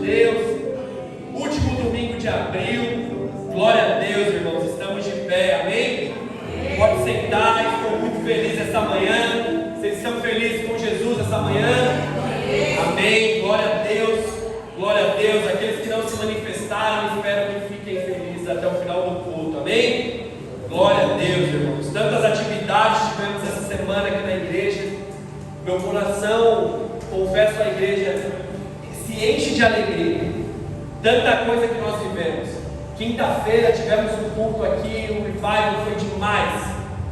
Deus. Último domingo de abril. Glória a Deus, irmãos. Estamos de pé, amém? Pode sentar. Estou muito feliz essa manhã. Vocês estão felizes com Jesus essa manhã? Amém. Glória a Deus. Glória a Deus. Aqueles que não se manifestaram, espero que fiquem felizes até o final do culto, amém? Glória a Deus, irmãos. Tantas atividades tivemos essa semana aqui na igreja. Meu coração, confesso à igreja, se enche de alegria. Tanta coisa que nós vivemos. Quinta-feira tivemos um culto aqui, um revival, foi demais.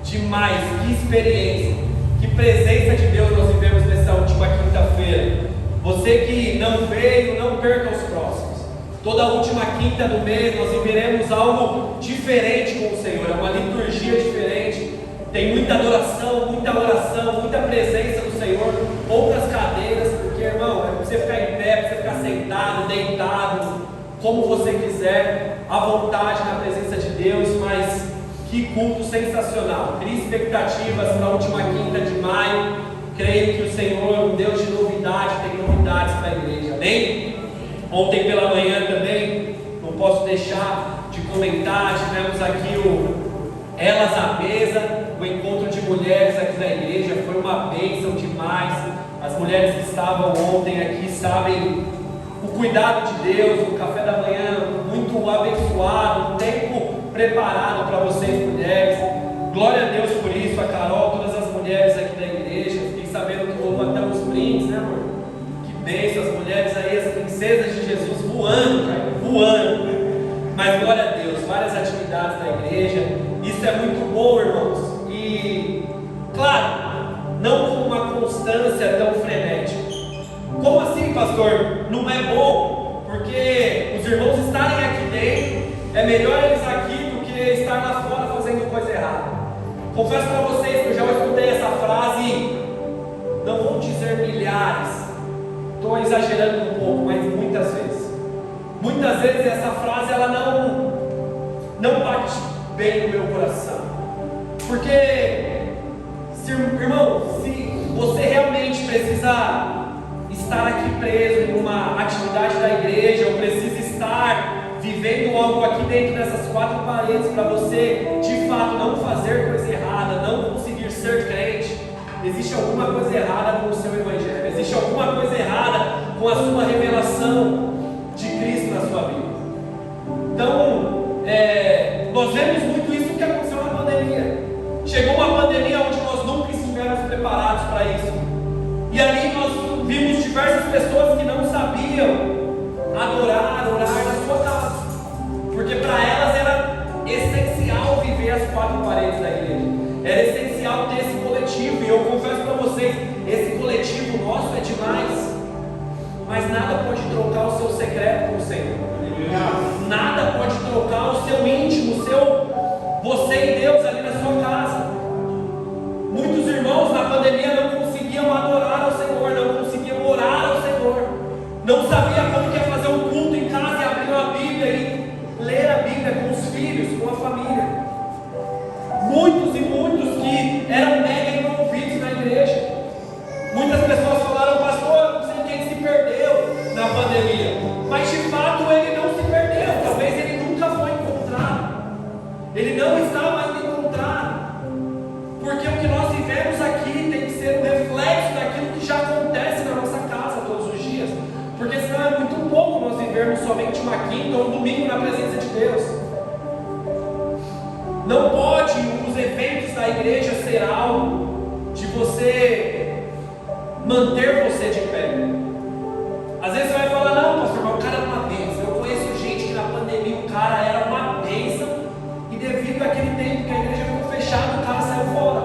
Demais, que experiência, que presença de Deus nós vivemos nessa última quinta-feira. Você que não veio, não perca os próximos. Toda última quinta do mês nós viveremos algo diferente com o Senhor, é uma liturgia diferente. Tem muita adoração, muita oração, muita presença do Senhor, poucas cadeiras, porque, irmão, é para você ficar em pé, para você ficar sentado, deitado, como você quiser, à vontade na presença de Deus. Mas que culto sensacional! Crie expectativas para a última quinta de maio. Creio que o Senhor, um Deus de novidade, tem novidades para a igreja, amém? Ontem pela manhã também, não posso deixar de comentar, tivemos aqui Elas à Mesa, o encontro de mulheres aqui da igreja, foi uma bênção demais. As mulheres que estavam ontem aqui sabem o cuidado de Deus, o café da manhã muito abençoado, um tempo preparado para vocês mulheres. Glória a Deus por isso, a Carol, todas as mulheres aqui da igreja. Fiquei sabendo que houve até uns brindes, né, amor? Que bênção, as mulheres aí, as princesas de Jesus voando, cara, voando. Mas glória a Deus, várias atividades da igreja. Isso é muito bom, irmãos. E, claro, não com uma constância tão frenética. Como assim, pastor? Não é bom? Porque os irmãos estarem aqui dentro, é melhor eles aqui do que estar lá fora fazendo coisa errada. Confesso para vocês que eu já escutei essa frase, não vou dizer milhares, estou exagerando um pouco, mas muitas vezes. Muitas vezes essa frase ela não bate bem no meu coração. Porque, irmão, se você realmente precisa estar aqui preso em uma atividade da igreja, ou precisa estar vivendo algo aqui dentro dessas quatro paredes para você de fato não fazer coisa errada, não conseguir ser crente, existe alguma coisa errada com o seu evangelho, existe alguma coisa errada com a sua revelação de Cristo na sua vida. Então, nós vemos muito isso que aconteceu na pandemia. Chegou uma pandemia onde nós nunca estivemos preparados para isso. E ali nós vimos diversas pessoas que não sabiam orar na sua casa. Porque para elas era essencial viver as quatro paredes da igreja. Era essencial ter esse coletivo. E eu confesso para vocês, esse coletivo nosso é demais. Mas nada pode trocar o seu secreto com o Senhor. Nada pode trocar o seu íntimo, você e Deus ali na sua casa. Muitos irmãos na pandemia não conseguiam adorar ao Senhor, não conseguiam orar ao Senhor, não sabiam como que ia fazer um culto em casa e abrir a Bíblia e ler a Bíblia com os filhos, com a família. Muitos e muitos que eram mega envolvidos na igreja. Muitas pessoas falaram, pastor, não sei quem se perdeu na pandemia. Mas de fato ele não se perdeu. Talvez ele nunca foi encontrado. Ele não está mais encontrado. Porque o que nós vivemos aqui tem que ser um reflexo daquilo que já acontece na nossa casa todos os dias. Porque senão é muito pouco nós vivermos somente uma quinta ou um domingo na presença de Deus. Não pode os eventos da igreja ser algo de manter você de pé. Às vezes você vai falar, não, pastor, mas o cara era uma bênção. Eu conheço gente que na pandemia o cara era uma bênção e devido àquele tempo que a igreja ficou fechada, o cara saiu fora.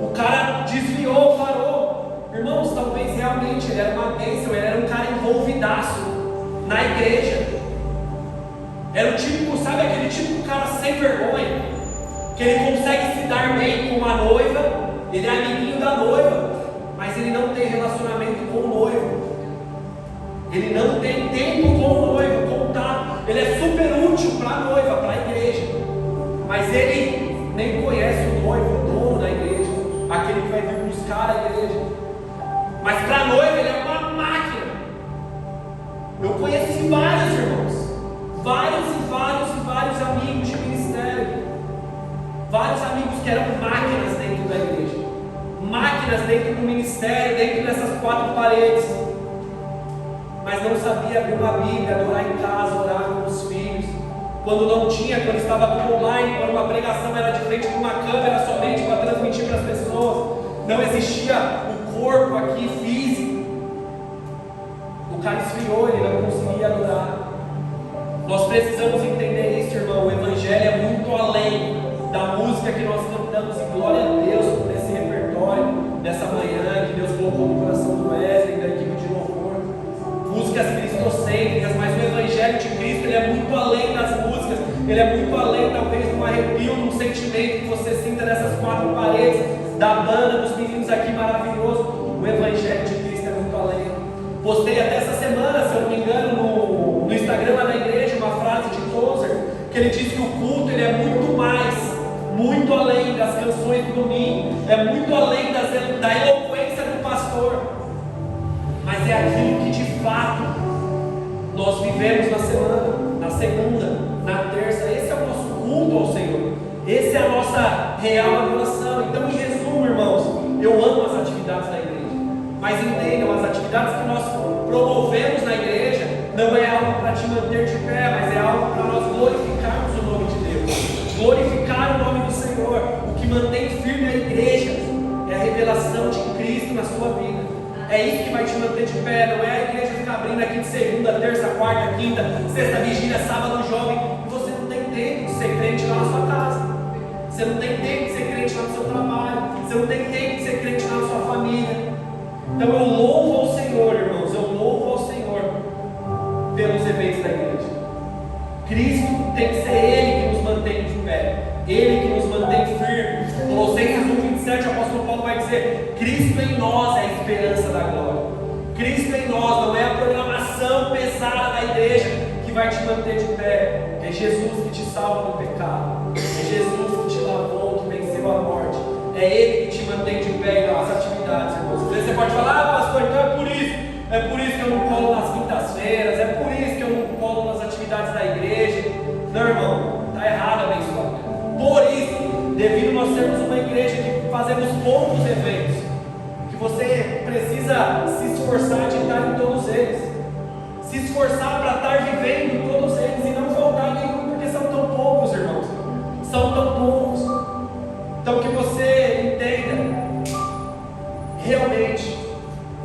O cara desviou, parou. Irmãos, talvez realmente ele era uma bênção, ele era um cara envolvidaço na igreja. Era o típico, sabe aquele típico cara sem vergonha, que ele consegue se dar bem com uma noiva, ele é amiguinho da noiva, mas ele não tem relacionamento com o noivo. Ele não tem tempo com o noivo, contato. Ele é super útil para a noiva, para a igreja. Mas ele nem conhece o noivo, o dono da igreja, aquele que vai vir buscar a igreja. Mas para a noiva ele é uma máquina. Eu conheci vários irmãos, vários amigos de ministério, vários amigos que eram máquinas dentro da igreja, máquinas dentro do ministério, dentro dessas quatro paredes, mas não sabia abrir uma Bíblia, adorar em casa, orar com os filhos. Quando não tinha, quando estava tudo online, quando uma pregação era de frente com uma câmera somente para transmitir para as pessoas, não existia o corpo aqui físico, o cara esfriou, ele não conseguia adorar. Nós precisamos entender isso, irmão. O Evangelho é muito além da música que nós cantamos, e glória a Deus por esse repertório dessa manhã que Deus colocou no coração do Wesley, da equipe de louvor, músicas cristocêntricas, mas o Evangelho de Cristo, ele é muito além das músicas, ele é muito além talvez de um arrepio, de um sentimento que você sinta nessas quatro paredes, da banda, dos meninos aqui maravilhosos. O Evangelho de Cristo é muito além. Postei até essa semana, se eu não me engano, no Instagram lá da igreja, uma frase de Tozer, que ele diz que o culto ele é muito mais, muito além das canções do domingo, é muito além da eloquência do pastor, mas é aquilo que de fato nós vivemos na semana, na segunda, na terça. Esse é o nosso culto ao Senhor, essa é a nossa real adoração. Então, em resumo, irmãos, eu amo as atividades da igreja, mas entendam, as atividades que nós promovemos na igreja não é algo para te manter de pé, mas é algo para nós glorificarmos o nome de Deus, glorificar o nome do Senhor. O que mantém firme a igreja é a revelação de Cristo na sua vida. É isso que vai te manter de pé. Não é a igreja ficar abrindo aqui de segunda, terça, quarta, quinta, sexta vigília, sábado jovem, e você não tem tempo de ser crente lá na sua casa, você não tem tempo de ser crente lá no seu trabalho, você não tem tempo de ser crente lá na sua família. Então eu louvo ao Senhor, irmãos, eu louvo ao Senhor pelos eventos da igreja. Cristo tem que ser Ele que nos mantém de pé, Ele que nos mantém firmes. Colossenses 1:27, o apóstolo Paulo vai dizer: Cristo em nós é a esperança da glória. Cristo em nós, não é a programação pesada da igreja que vai te manter de pé, é Jesus que te salva do pecado, é Jesus que te lavou, que venceu a morte, é Ele que te mantém de pé nas atividades, irmãos. Você pode falar: pastor, então é por isso que eu não colo nas quintas-feiras, é por isso que eu não colo nas atividades da igreja. Não, irmão, está errado, abençoado. Por isso, devido nós sermos uma igreja que fazemos poucos eventos, que você precisa se esforçar de estar em todos eles, se esforçar para estar vivendo todos eles e não faltar nenhum, porque são tão poucos, irmãos, são tão poucos. Então que você entenda realmente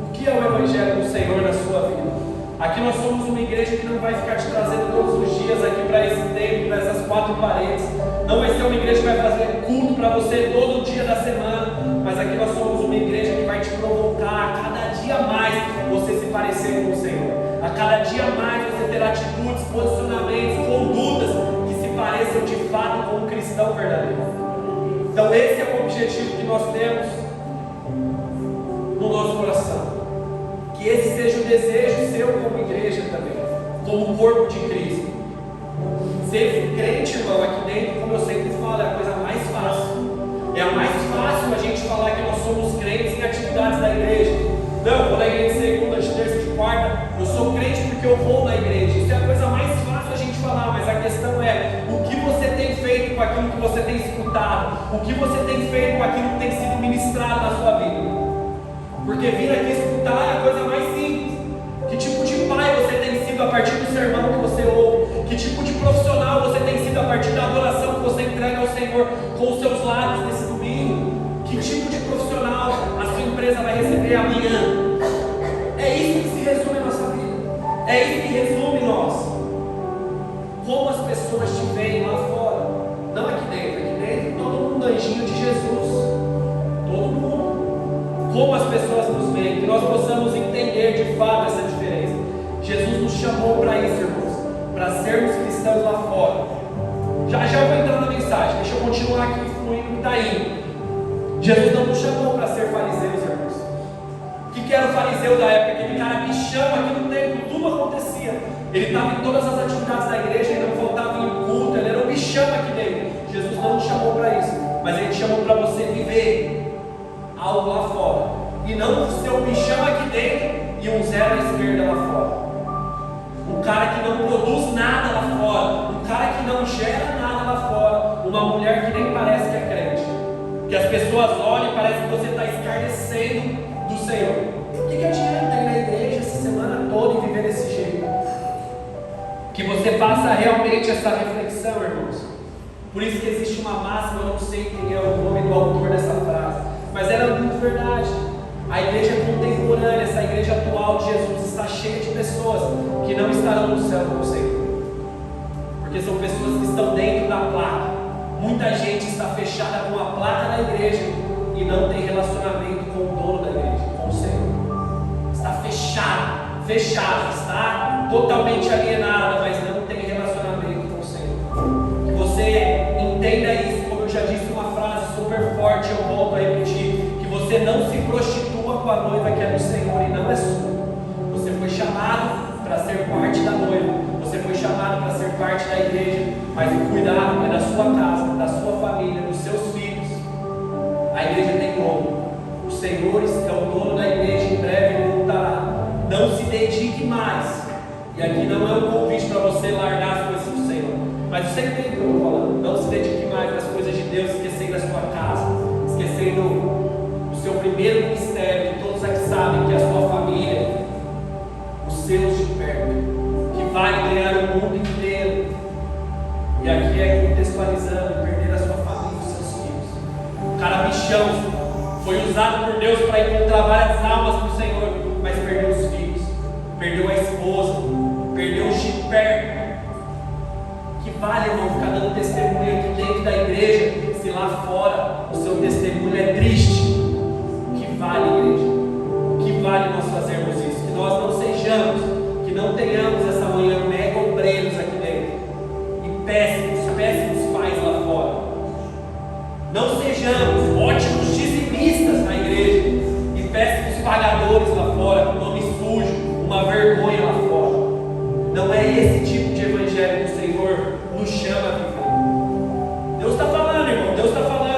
o que é o Evangelho do Senhor na sua vida. Aqui nós somos uma igreja que não vai ficar te trazendo todos os dias aqui para esse templo, para essas quatro paredes. Não vai ser uma igreja que vai fazer culto para você todo dia da semana, mas aqui nós somos uma igreja que vai te provocar a cada dia mais você se parecer com o Senhor, a cada dia mais você ter atitudes, posicionamentos, condutas que se pareçam de fato com um cristão verdadeiro. Então esse é o objetivo que nós temos no nosso coração. Que esse seja o desejo seu como igreja também, como corpo de Cristo. Ser crente, irmão, aqui dentro, como eu sempre falo, é a coisa mais fácil. É a mais fácil a gente falar que nós somos crentes em atividades da igreja. Não, vou na igreja de segunda, de terça, de quarta, eu sou crente porque eu vou na igreja. Isso é a coisa mais fácil a gente falar, mas a questão é: o que você tem feito com aquilo que você tem escutado? O que você tem feito com aquilo que tem sido ministrado na sua vida? Porque vir aqui escutar é a coisa mais simples. Que tipo de pai você tem sido a partir do sermão que você ouve? Que tipo de profissional você tem sido a partir da adoração que você entrega ao Senhor com os seus lábios nesse domingo? Que tipo de profissional a sua empresa vai receber amanhã? É isso que se resume a nossa vida. É isso que resume nós. Como as pessoas te veem lá fora. Não aqui dentro. Aqui dentro todo mundo anjinho de Jesus. Todo mundo. Como as pessoas nos veem, que nós possamos entender de fato essa diferença. Jesus nos chamou para isso, irmãos, para sermos cristãos lá fora. Já eu vou entrar na mensagem, deixa eu continuar aqui fluindo que está indo. Jesus não nos chamou para ser fariseus, irmãos. O que era o fariseu da época? Aquele cara que chama aqui no templo, tudo acontecia. Ele estava em todas as atividades da igreja, ele não faltava em culto, ele era o bichão aqui dentro. Jesus não nos chamou para isso, mas Ele te chamou para você viver algo lá fora, e não ser um bichão aqui dentro e um zero à esquerda lá fora. pessoas olham e parece que você está escarnecendo do Senhor. O que adianta ir na igreja essa semana toda e viver desse jeito? Que você faça realmente essa reflexão, irmãos. Por isso que existe uma máxima, eu não sei quem é o nome do autor dessa frase, mas ela é muito verdade. A igreja contemporânea, essa igreja atual de Jesus, está cheia de pessoas que não estarão no céu com o Senhor, porque são pessoas que estão dentro da placa. Muita gente está fechada com a placa da igreja e não tem relacionamento com o dono da igreja, com o Senhor. Está fechada, está totalmente alienada, mas não tem relacionamento com o Senhor. Que você entenda isso, como eu já disse uma frase super forte, eu volto a repetir, que você não se prostitua com a noiva que é do Senhor e não é sua. Você foi chamado para ser parte da noiva, você foi chamado para ser parte da igreja, mas o cuidado é da sua casa, da sua família, dos seus filhos. A igreja tem como. O Senhor é o dono da igreja, em breve ele voltará. Não se dedique mais. E aqui não é um convite para você largar as coisas do Senhor, mas você entende o que eu estou falando. Não se dedique mais às coisas de Deus, esquecendo a sua casa, esquecendo o seu primeiro ministério, que todos aqui sabem que é a sua família, os seus de perto, que vai ganhar o mundo inteiro. E aqui é contextualizando, perder a sua família e os seus filhos. O cara bichão foi usado por Deus para encontrar várias almas para o Senhor, mas perdeu os filhos, perdeu a esposa, perdeu os de perto. Que vale, irmão, ficar dando testemunho aqui dentro da igreja, se lá fora o seu testemunho é triste? Que vale, igreja? Que vale nós fazermos isso? Que nós não sejamos, que não tenhamos essa manhã mega obreiros aqui dentro e péssimos pais lá fora. Não sejamos ótimos dizimistas na igreja e péssimos pagadores lá fora, com nome sujo, uma vergonha lá fora. Não é esse tipo de evangelho que o Senhor nos chama a viver. Deus está falando, irmão, Deus está falando.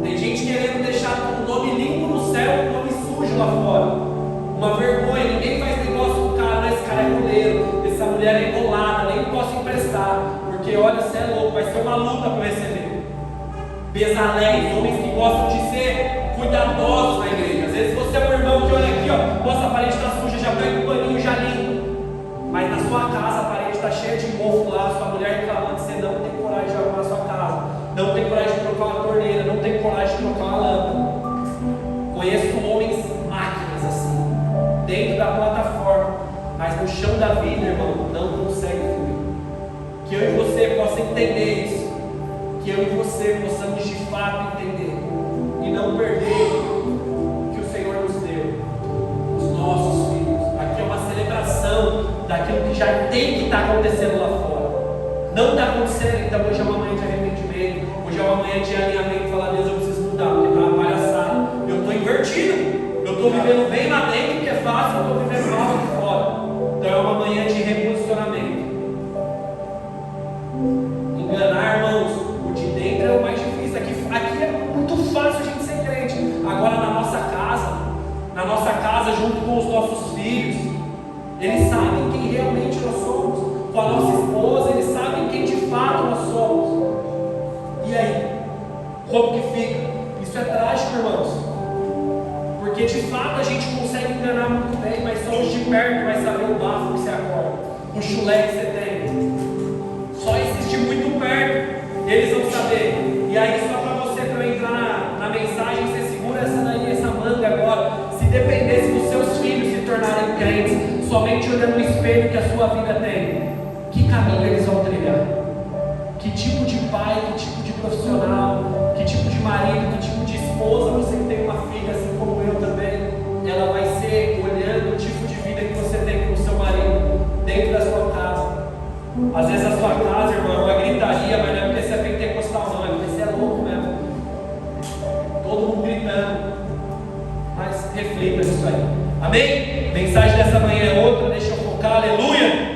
Tem gente querendo deixar o nome limpo no céu e o nome sujo lá fora. Uma vergonha, ninguém faz negócio com o cara, esse cara é goleiro, essa mulher é enrolada, nem posso emprestar, porque olha, você é louco, vai ser uma luta para receber. Bezaléis, homens que gostam de ser cuidadosos na igreja. Às vezes você é um irmão que olha aqui, ó, nossa, a parede está suja, já pega o paninho, já limpa. Mas na sua casa a parede está cheia de mofo lá, sua mulher reclamando que você não tem coragem de arrumar a sua casa, não tem coragem de trocar uma torneira, não tem coragem de trocar uma lâmpada. Conheço homens máquinas assim, dentro da plataforma, mas no chão da vida, irmão, não consegue fluir. Que eu e você possa entender isso, que eu e você possamos de fato entender e não perder o que o Senhor nos deu, os nossos filhos. Aqui é uma celebração daquilo que já tem que estar acontecendo lá fora. Não está acontecendo, então hoje é uma manhã de arrependimento, hoje é uma manhã de alinhamento, falar, Deus, eu preciso mudar, porque está uma palhaçada, eu estou invertido, eu estou vivendo bem lá dentro, que é fácil, eu estou vivendo mal aqui fora. Então é uma manhã de reposicionamento. Enganar, irmãos, o de dentro é o mais difícil. Aqui é muito fácil a gente ser crente. Agora na nossa casa, junto com os nossos filhos, eles sabem quem realmente nós somos. Com a nossa esposa, eles sabem quem de fato nós somos. E aí? Como que fica? Isso é trágico, irmãos. Porque de fato a gente consegue enganar muito bem, mas só os de perto vai saber o bafo que você acorda, o chulé que você tem. Só esses de muito perto, eles vão saber. E aí, só para você, para eu entrar na mensagem, você segura essa manga agora. Se dependesse dos seus filhos se tornarem crentes, somente olhando no espelho que a sua vida tem, que caminho eles vão trilhar? Que tipo de pai, que tipo de profissional, que tipo de marido, que tipo de esposa, você que tem uma filha assim como eu também, ela vai ser olhando o tipo de vida que você tem com o seu marido dentro da sua casa. Às vezes a sua casa, irmão, é uma gritaria, mas não é porque você é pentecostal, não, é porque você é louco mesmo. Todo mundo gritando. Mas reflita nisso aí. Amém? Mensagem dessa manhã é outra, deixa eu focar, aleluia.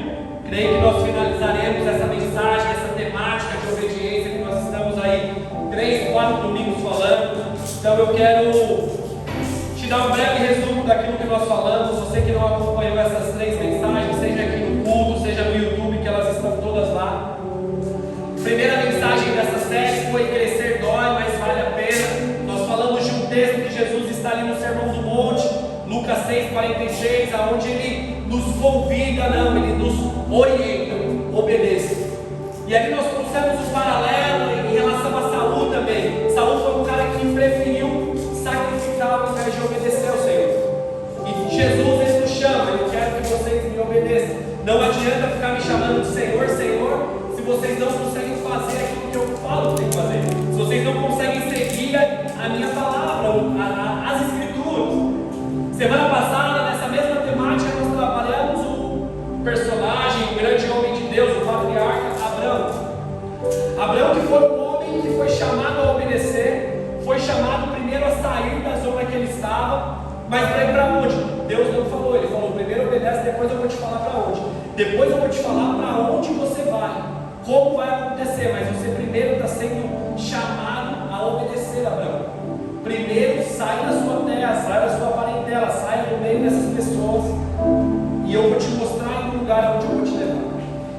Creio que nós finalizaremos essa mensagem, essa temática de obediência que nós estamos aí 3, 4 domingos falando. Então eu quero te dar um breve resumo daquilo que nós falamos. Você que não acompanhou essas 3 mensagens, seja aqui no culto, seja no YouTube, que elas estão todas lá. Primeira mensagem dessa série foi: crescer dói, mas vale a pena. 6,46, aonde ele nos convida, não, ele nos orienta, obedeça. E ali nós trouxemos um paralelo em relação a Saul também. Saul foi um cara que preferiu sacrificar ao invés de obedecer ao Senhor. E Jesus, ele nos chama, ele quer que vocês me obedeçam. Não adianta ficar me chamando de Senhor, Senhor, se vocês não conseguem fazer aquilo que eu falo que tem que fazer. Se vocês não conseguem seguir a minha palavra, as Escrituras. Semana passada, nessa mesma temática, nós trabalhamos um personagem, um grande homem de Deus, o patriarca Abraão. Abraão, que foi um homem que foi chamado a obedecer, foi chamado primeiro a sair da zona que ele estava, mas para ir para onde? Deus não falou, ele falou: primeiro obedece, depois eu vou te falar para onde. Depois eu vou te falar para onde você vai, como vai acontecer, mas você primeiro está sendo chamado a obedecer, Abraão. Primeiro sai da sua terra, sai da sua parentela, sai do meio dessas pessoas, e eu vou te mostrar em um lugar onde eu vou te levar.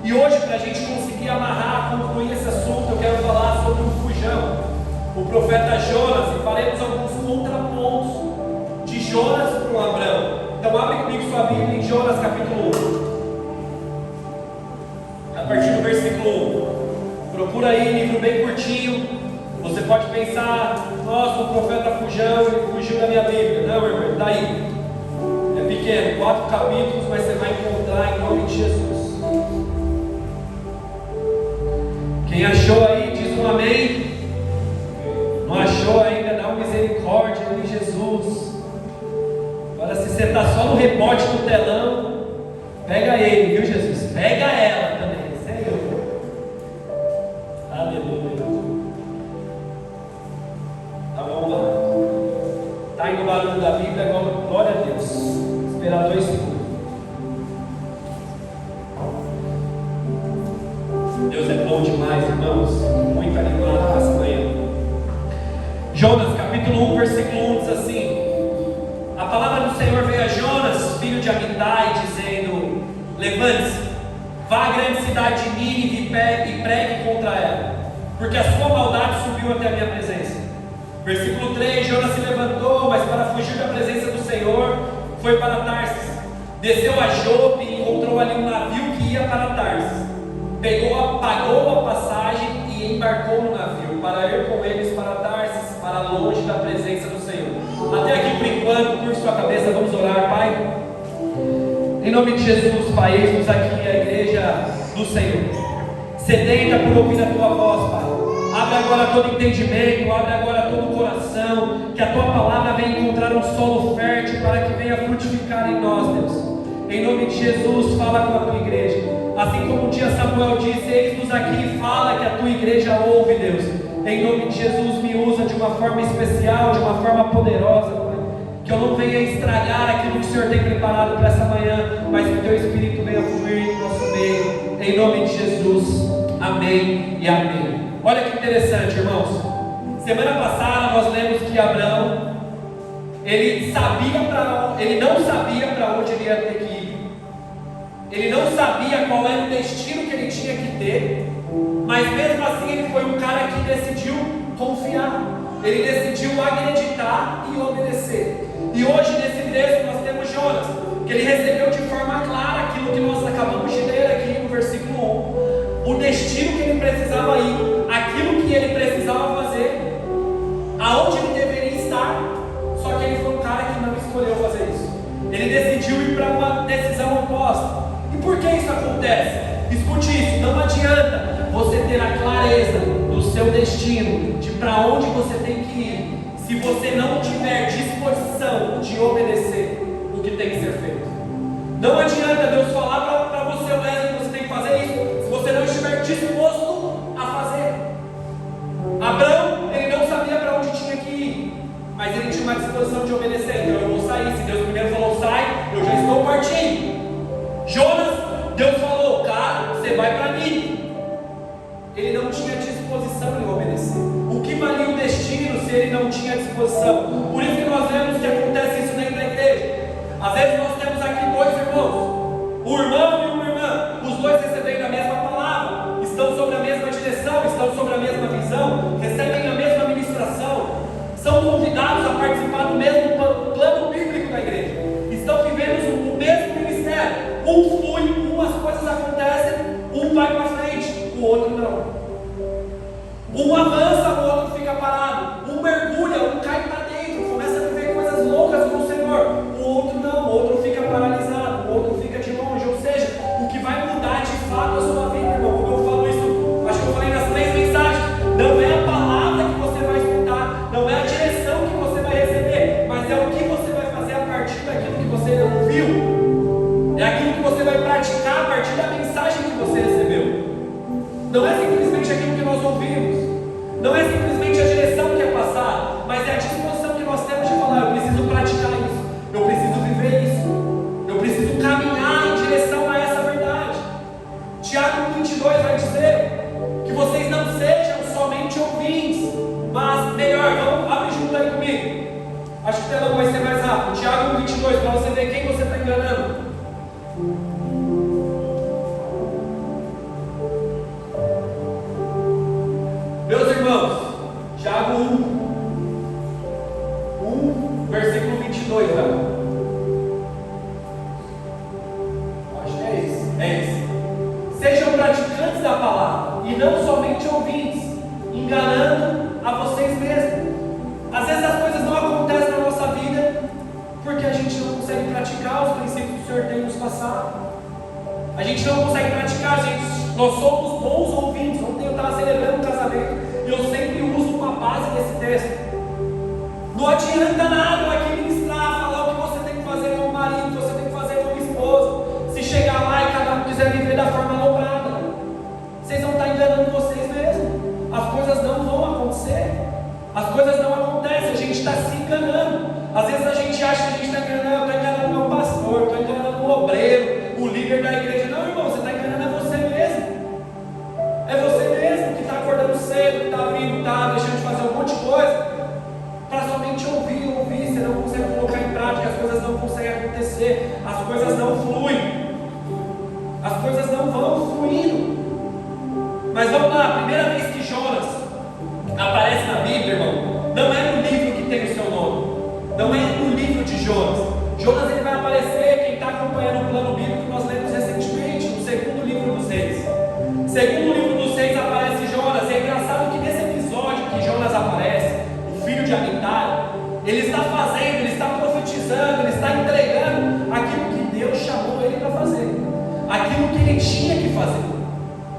E hoje, para a gente conseguir amarrar, concluir esse assunto, eu quero falar sobre o fujão, o profeta Jonas, e faremos alguns contrapontos de Jonas para o Abraão. Então abre comigo sua Bíblia em Jonas capítulo 1, a partir do versículo 1. Procura aí, livro bem curtinho. Você pode pensar: nossa, o profeta fujão, ele fugiu da minha Bíblia. Não, irmão, está aí. É pequeno, 4 capítulos, mas você vai encontrar em nome de Jesus. Quem achou aí, diz um amém. Não achou ainda, dá uma misericórdia em Jesus. Agora, se você está só no rebote do telão, pega ele, viu, Jesus? Pega ela também, Senhor. Aleluia. Tá, vamos lá. Está aí no barulho da Bíblia, agora, glória a Deus. Esperar 2 segundos. Deus é bom demais, irmãos. Muito animado com essa manhã. Jonas, capítulo 1, versículo 1 diz assim: a palavra do Senhor veio a Jonas, filho de Amitai, dizendo: levante-se, vá à grande cidade de Nínive e pregue contra ela, porque a sua maldade subiu até a minha presença. Versículo 3: Jonas se levantou, mas para fugir da presença do Senhor, foi para Tarsis. Desceu a Jope e encontrou ali um navio que ia para Tarsis. Pagou a passagem e embarcou no navio, para ir com eles para Tarsis, para longe da presença do Senhor. Até aqui por enquanto, curva sua cabeça, vamos orar, Pai. Em nome de Jesus, Pai, eis-nos aqui a igreja do Senhor, sedenta por ouvir a Tua voz, Pai. Abre agora todo entendimento, abre agora todo o coração, que a Tua palavra venha encontrar um solo fértil para que venha frutificar em nós, Deus. Em nome de Jesus, fala com a Tua igreja. Assim como um dia Samuel disse: eis-nos aqui e fala, que a Tua igreja ouve, Deus. Em nome de Jesus, me usa de uma forma especial, de uma forma poderosa, Pai. Que eu não venha estragar aquilo que o Senhor tem preparado para essa manhã, mas que o Teu Espírito venha fluir em nosso meio. Em nome de Jesus, amém e amém. Olha que interessante, irmãos. Semana passada nós lemos que Abraão, ele não sabia para onde ele ia ter que ir. Ele não sabia qual era o destino que ele tinha que ter, mas mesmo assim ele foi um cara que decidiu confiar. Ele decidiu acreditar e obedecer. E hoje nesse texto nós temos Jonas, que ele recebeu de forma clara aquilo que nós acabamos de ler aqui no versículo 1. O destino que ele precisava ir, aquilo que ele precisava fazer, aonde ele deveria estar. Só que ele foi um cara que não escolheu fazer isso. Ele decidiu ir para uma decisão oposta. E por que isso acontece? Escute isso, não adianta você ter a clareza do seu destino, de para onde você tem que ir, se você não tiver disposição de obedecer o que tem que ser feito. Não adianta Deus falar para você, Wesley, que você tem que fazer isso, se você não estiver disposto a fazer. Abraão, ele não sabia para onde tinha que ir, mas ele tinha uma disposição de obedecer. Então eu vou sair. Se Deus primeiro falou sai, eu já estou partindo. Jonas, Deus falou: cara, você vai para Nínive. Ele não tinha disposição em obedecer. O que valia o destino se ele não tinha disposição? Por isso que nós vemos que acontece isso dentro da igreja. Às vezes nós temos aqui 2 irmãos, o irmão e uma irmã, os 2 recebendo a mesma palavra, estão sobre a mesma direção, estão sobre a mesma visão, recebem a mesma ministração, são convidados a participar do mesmo plano bíblico da igreja, estão Um vai para frente, o outro não. Um avança, o outro fica parado. Um mergulha, um cai para dentro, começa a viver coisas loucas com o Senhor. O outro não, o outro fica paralisado, o outro fica de longe. Ou seja, o que vai mudar de fato a sua vida, irmão, como eu falo isso, acho que eu falei nas 3 mensagens, não é a palavra que você vai escutar, não é a direção que você vai receber, mas é o que você vai fazer a partir daquilo que você ouviu. É aquilo que você vai praticar a partir da mensagem que você recebeu. Não é simplesmente aquilo que nós ouvimos, não é simplesmente a direção que é passada, mas é a disposição que nós temos de falar: eu preciso praticar isso, eu preciso viver isso, eu preciso caminhar em direção a essa verdade. Tiago 22 vai dizer que vocês não sejam somente ouvintes, mas melhor, vamos, abre junto aí comigo. Acho que o telão vai ser mais rápido. Tiago 22, para você ver quem você está enganando. Meus irmãos, Tiago 1, versículo 22, tá? Acho que é esse. É esse. Sejam praticantes da palavra e não somente ouvintes, enganando a vocês mesmos. Às vezes as coisas não acontecem na nossa vida porque a gente não consegue praticar os princípios que o Senhor tem nos passado. A gente não consegue praticar, nós somos bons ouvintes. Ontem eu estava celebrando um casamento e eu sempre uso uma base desse texto. Não adianta nada eu aqui ministrar, falar o que você tem que fazer com o marido, o que você tem que fazer com a esposa, se chegar lá e cada um quiser viver da forma aloprada. Vocês vão estar enganando vocês mesmos. As coisas não vão acontecer. As coisas não acontecem, a gente está se enganando. Às vezes a gente acha que a gente está enganando, estou enganando o meu pastor, estou enganando o obreiro, o líder da igreja. Não, irmão, você está enganando é você mesmo. É você mesmo que está acordando cedo, que está vindo, está deixando de fazer um monte de coisa para somente ouvir. Você não consegue colocar em prática, as coisas não conseguem acontecer, as coisas não fluem, as coisas não vão fluindo. Mas vamos lá, a primeira vez que Jonas aparece na Bíblia, irmão, não é no livro que tem o seu nome, não é no livro de Jonas. Jonas ele vai aparecer, quem está acompanhando o plano bíblico que nós lemos recentemente, no segundo livro dos Reis. Segundo livro dos Reis aparece Jonas, e é engraçado que nesse episódio que Jonas aparece, o filho de Amitai, ele está fazendo, ele está profetizando, ele está entregando aquilo que Deus chamou ele para fazer, aquilo que ele tinha que fazer.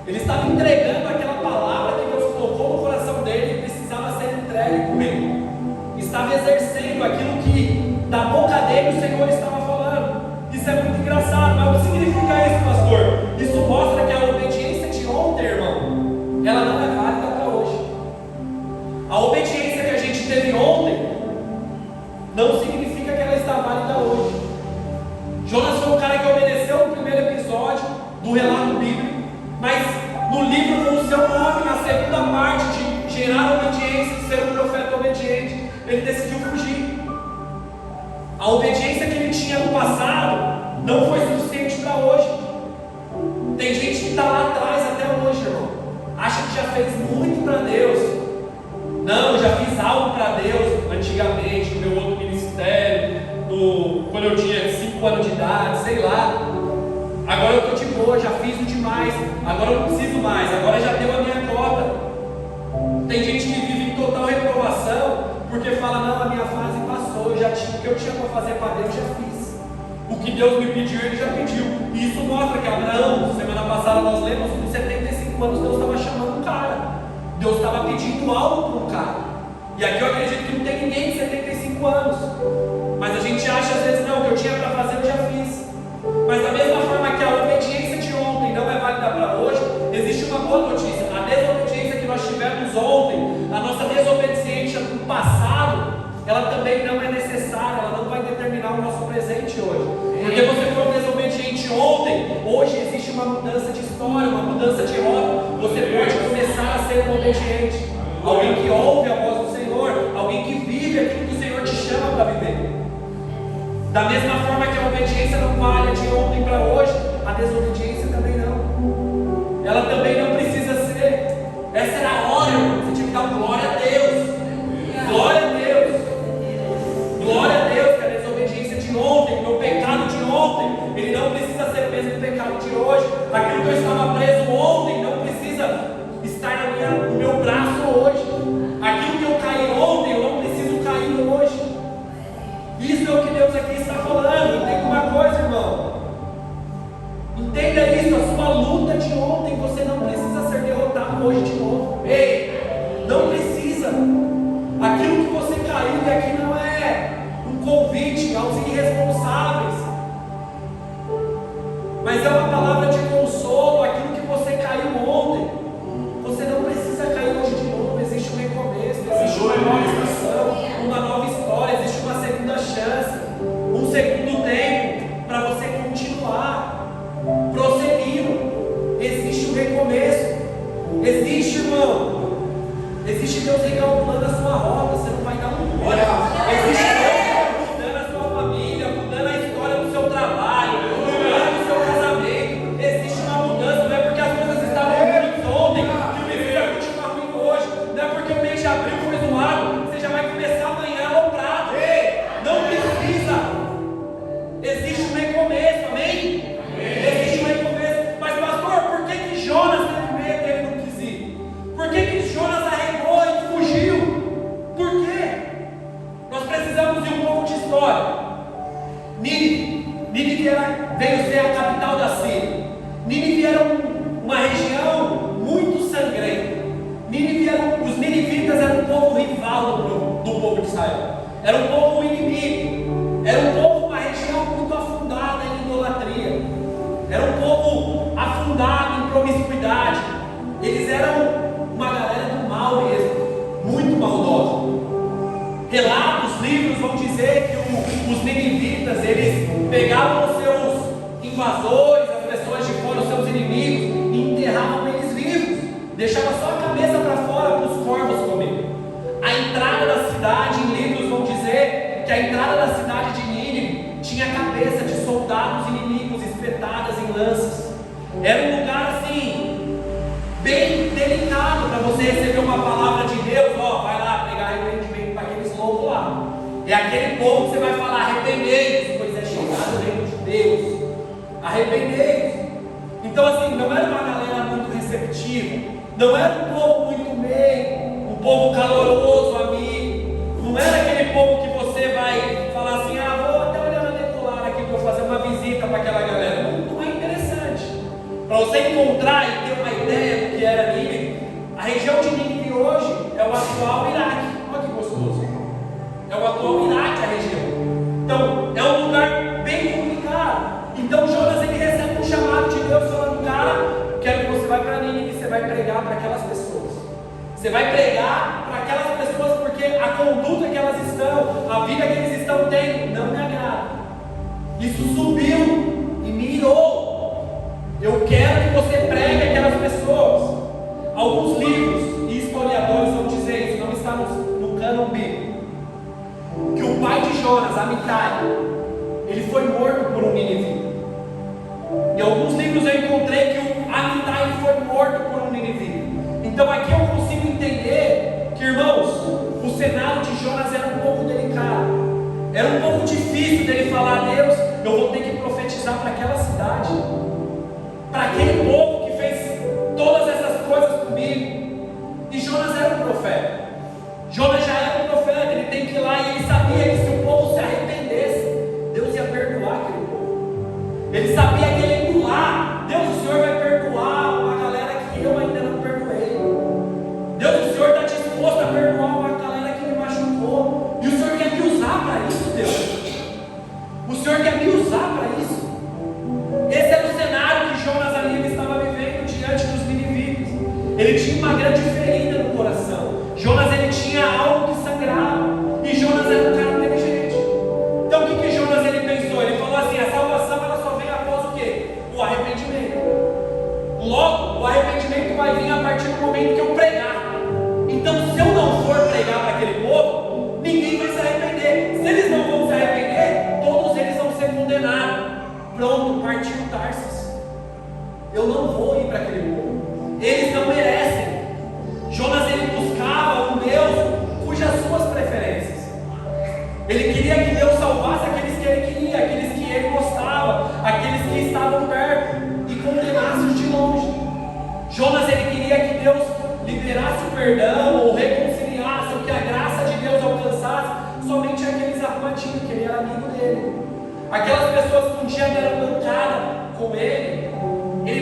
Ele estava entregando aquela palavra que Deus colocou no coração dele e precisava ser entregue por ele. Estava exercendo aquilo que da boca dele o Senhor estava falando. Isso é muito engraçado, mas o que significa isso, pastor? Isso mostra que a obediência de ontem, irmão, ela não é válida para hoje. A obediência que a gente teve ontem não significa que ela está válida hoje. Jonas foi um cara que obedeceu no primeiro episódio do relato bíblico, mas no livro com o seu nome, na segunda parte de gerar obediência, de ser um profeta obediente, ele decidiu fugir. A obediência que ele tinha no passado não foi suficiente para hoje. Tem gente que está lá atrás até hoje, irmão, acha que já fez muito para Deus. Não, eu já fiz algo para Deus antigamente, no meu outro ministério, quando eu tinha 5 anos de idade, sei lá. Agora eu estou de boa, já fiz o demais, agora eu não preciso mais, agora já deu a minha cota. Tem gente que vive em total reprovação, porque fala: não, a minha fase passou, eu já tinha o que eu tinha para fazer para Deus, já fiz. O que Deus me pediu, Ele já pediu. E isso mostra que Abraão, semana passada nós lemos, com 75 anos Deus estava chamando um cara, Deus estava pedindo algo para um cara. E aqui eu acredito que não tem ninguém de 75 anos, mas a gente acha às vezes: não, o que eu tinha para fazer eu já fiz. Mas da mesma forma que a obediência de ontem não é válida para hoje, existe uma boa notícia: a desobediência que nós tivemos ontem, a nossa desobediência do passado, ela também não é necessária, ela não vai determinar o nosso presente hoje. Porque você foi desobediente ontem, hoje existe uma mudança de história, uma mudança de rota. Você pode começar a ser um obediente, alguém que ouve a voz do Senhor, alguém que vive aquilo que o Senhor te chama para viver. Da mesma forma que a obediência não vale de ontem para hoje, a desobediência também não. Ela também não precisa ser. Essa era a hora, irmão. Você tinha que dar glória a Deus. Glória a Deus. Glória a Deus que a desobediência de ontem, o meu pecado de ontem, ele não precisa ser o mesmo pecado de hoje. hoje. Aquilo que eu estava preso ontem não precisa estar no meu braço hoje. Aquilo que eu caí ontem, eu não preciso cair hoje. Isso é o que Deus aqui está falando. Entenda uma coisa, irmão. Entenda isso, a sua luta de ontem, você não precisa ser derrotado hoje de novo. Ei, não precisa. Aquilo que você caiu aqui não é um convite aos irresponsáveis, mas é uma palavra de consolo. Aquilo que você caiu ontem, você não precisa cair hoje de novo. Existe um recomeço, existe uma nova estação, uma nova história, existe uma segunda chance, um segundo tempo para você continuar prosseguindo. Existe um recomeço, existe, irmão, existe Deus recalculando a sua rota. Você não vai dar um gole. Existe Deus mudando a sua família, mudando a história do seu trabalho, mudando o seu casamento. Existe uma mudança. Não é porque as coisas estavam ruins ontem que precisa continuar ruim hoje. Não é porque o mês de abril foi zoado, você já vai começar amanhã aloprado. Não precisa. Existe um recomeço, amém? Existe um recomeço. Mas pastor, por que Jonas teve medo e ele não quis ir? Por que Jonas arregou e fugiu? Por quê? Nós precisamos de um pouco de história. Nínive veio ser a capital da Síria. Nínive era uma região muito sangrenta. Os ninivitas eram um povo rival do povo de Israel. Era um povo inimigo. Era um povo, uma região muito afundada em idolatria. Era um povo afundado em promiscuidade. Eles eram uma galera do mal mesmo, muito maldosa. Relatos, livros vão dizer que os ninivitas, eles pegavam os seus invasores, as pessoas de fora, os seus inimigos, e enterravam eles vivos. Deixava só a cabeça para fora para os corvos comer. A entrada da cidade, em livros vão dizer que a entrada da cidade de Nínive tinha a cabeça de soldados inimigos espetadas em lanças. Era um lugar assim, bem delicado para você receber uma palavra de Deus. Ó, vai lá pregar arrependimento para aqueles loucos lá. É aquele povo que você vai falar: arrependei-vos, pois é chegado o reino de Deus. Arrependei-vos. Então assim, não era uma galera muito receptiva, não era um povo muito meio, um povo caloroso, amigo. Não era aquele povo que você vai falar assim: ah, vou até olhar na decolar aqui para fazer uma visita para aquela galera. Não é interessante. Para você encontrar e ter uma ideia do que era Nínive, a região de Nínive hoje é o atual Iraque. Olha que gostoso. É o atual Iraque a região. Então, é um lugar bem complicado. Então, Jonas, ele recebe um chamado de Deus falando: cara, quero que você vá para Nínive e você vai pregar para aquelas pessoas. Você vai pregar para aquelas pessoas porque a conduta que elas estão, a vida que eles estão tendo, não me agrada. Isso subiu e me irou. Eu quero que você pregue aquelas pessoas. Alguns livros e historiadores vão dizer isso, não está no cânon bíblico, que o pai de Jonas, Amitai, ele foi morto por um ninivita. Em alguns livros eu encontrei que o Amitai foi morto por um ninivita. Então aqui eu consigo entender que, irmãos, o cenário de Jonas era um pouco delicado. Era um pouco difícil dele falar: Deus, eu vou ter que profetizar para aquela cidade, para aquele povo que fez todas essas coisas comigo. E Jonas era um profeta. Jonas já era um profeta, ele tem que ir lá, e ele sabia que se o povo se arrependesse, Deus ia perdoar aquele povo. Ele sabia que ele indo lá, Deus, o Senhor vai perdoar uma galera que eu ainda não perdoei. Deus, o Senhor está disposto a perdoar uma galera que me machucou. E o Senhor quer me usar para isso, Deus. O Senhor quer me usar para isso. Esse era o cenário que Jonas ali estava vivendo diante dos ninivitas. Ele tinha uma grande ferida no coração. Jonas, ele tinha algo que sangrava. E Jonas era um cara inteligente. Então o que Jonas ele pensou? Ele falou assim: a salvação ela só vem após o quê? O arrependimento. Logo, o arrependimento vai vir a partir do momento que eu pregar. Então, se eu não for pregar para aquele povo, ninguém vai se arrepender. Se eles não vão se arrepender, todos eles vão ser condenados. Pronto, partiu Tarsis. Eu não vou ir para aquele povo. Eles não merecem. Jonas, ele buscava um Deus cujas suas preferências. Ele queria que Deus salvasse aqueles que ele queria, aqueles que ele gostava, aqueles que estavam perto, e condenasse queria que Deus liberasse o perdão ou reconciliasse, ou que a graça de Deus alcançasse somente aqueles arrumadinhos, que ele era amigo dele. Aquelas pessoas que um dia deram bancada com ele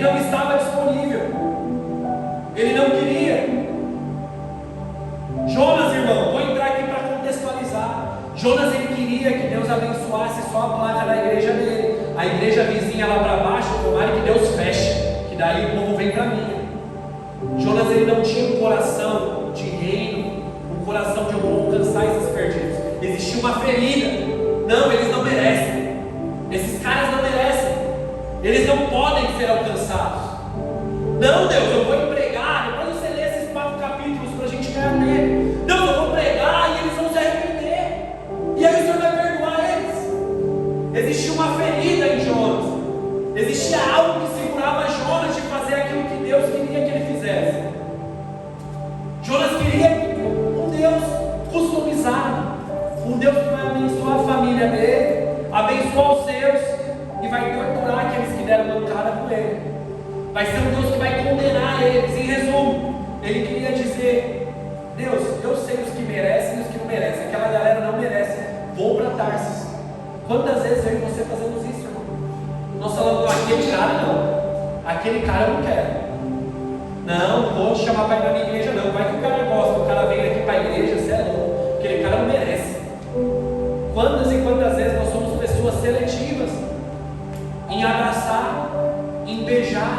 não estava disponível, ele não queria. Jonas, irmão, vou entrar aqui para contextualizar. Jonas, ele queria que Deus abençoasse só a placa da igreja dele, a igreja vizinha lá para baixo, tomara que Deus feche, que daí o povo vem para mim. Jonas, ele não tinha um coração de reino, um coração de eu vou alcançar esses perdidos. Existia uma ferida. Não, eles não merecem. Esses caras não merecem. Eles não podem ser alcançados. Não, Deus, eu vou pregar. Depois você lê esses 4 capítulos para a gente ganhar nele. Deus, eu vou pregar e eles vão se arrepender. E aí o Senhor vai perdoar eles. Existia uma ferida em Jonas. Existia algo que segurava Jonas de fazer aquilo que Deus queria que ele fizesse. Jonas queria um Deus customizado, um Deus que vai abençoar a família dele, abençoar os seus e vai torturar aqueles que deram bancada com ele. Vai ser um Deus que vai condenar eles. Em resumo, ele queria dizer: Deus, eu sei os que merecem e os que não merecem. Aquela galera não merece. Vou para Tarsis. Quantas vezes eu e você fazemos isso, irmão? Nós falamos: aquele cara não, aquele cara eu não quero. Não vou te chamar para ir na minha igreja, não. Vai que o cara gosta, o cara vem aqui para a igreja, você é louco. Aquele cara não merece. Quantas e quantas vezes nós somos pessoas seletivas em abraçar, em beijar,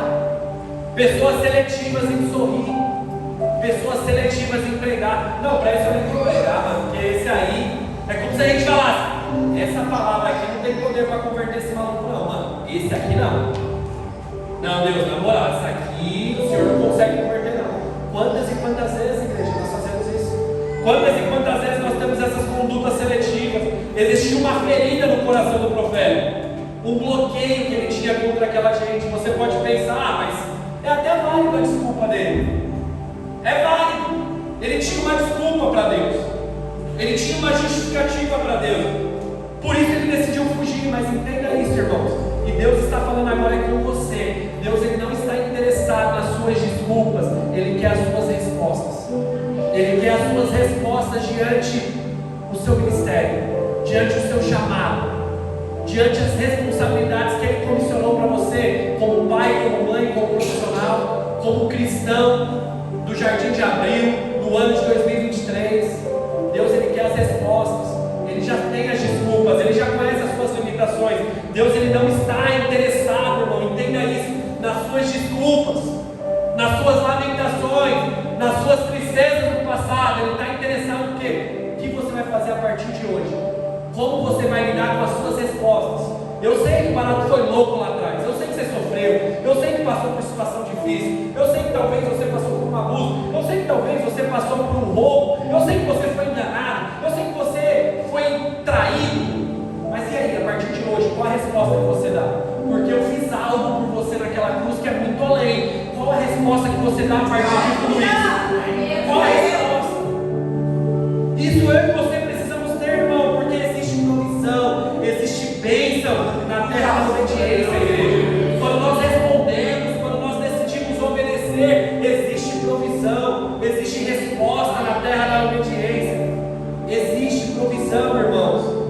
pessoas seletivas em sorrir, pessoas seletivas em pregar. Não, para isso eu nem vou pregar, mano, porque esse aí é como se a gente falasse: essa palavra aqui não tem poder para converter esse maluco, não, mano. Esse aqui não. Não, Deus, na moral, esse aqui o Senhor não consegue converter, não. Quantas e quantas vezes, igreja, nós fazemos isso? Quantas e quantas vezes nós temos essas condutas seletivas? Existia uma ferida no coração do profeta, um bloqueio que ele tinha contra aquela gente. Você pode pensar: mas é até válido a desculpa dele. É válido. Ele tinha uma desculpa para Deus, ele tinha uma justificativa para Deus. Por isso ele decidiu fugir. Mas entenda isso, irmãos, e Deus está falando agora com você. Deus, ele não está interessado nas suas desculpas, ele quer as suas respostas. Ele quer as suas respostas diante do seu ministério, diante do seu chamado, diante das responsabilidades que ele comissionou para você, como pai, como mãe, como profissional, como cristão do Jardim de Abril, no ano de 2023. Deus, ele quer as respostas. Ele já tem as desculpas, ele já conhece as suas limitações. Deus, ele não está interessado, irmão, entenda isso, nas suas desculpas, nas suas lamentações, nas suas tristezas do passado. Ele está interessado no quê? O que você vai fazer a partir de hoje? Como você vai lidar com as suas respostas? Eu sei que o barato foi louco lá atrás, eu sei que você sofreu, eu sei que passou por situação difícil, eu sei que talvez você passou por um abuso, eu sei que talvez você passou por um roubo, eu sei que você foi enganado, eu sei que você foi traído. Mas e aí, a partir de hoje, qual a resposta que você dá? Porque eu fiz algo por você naquela cruz que é muito além. Qual a resposta que você dá a partir de tudo isso? Qual a resposta? Isso eu e você precisamos ter, irmão, porque existe provisão, existe bênção na terra da obediência, igreja. Quando nós respondemos, quando nós decidimos obedecer, existe provisão, existe resposta na terra da obediência. Existe provisão, irmãos.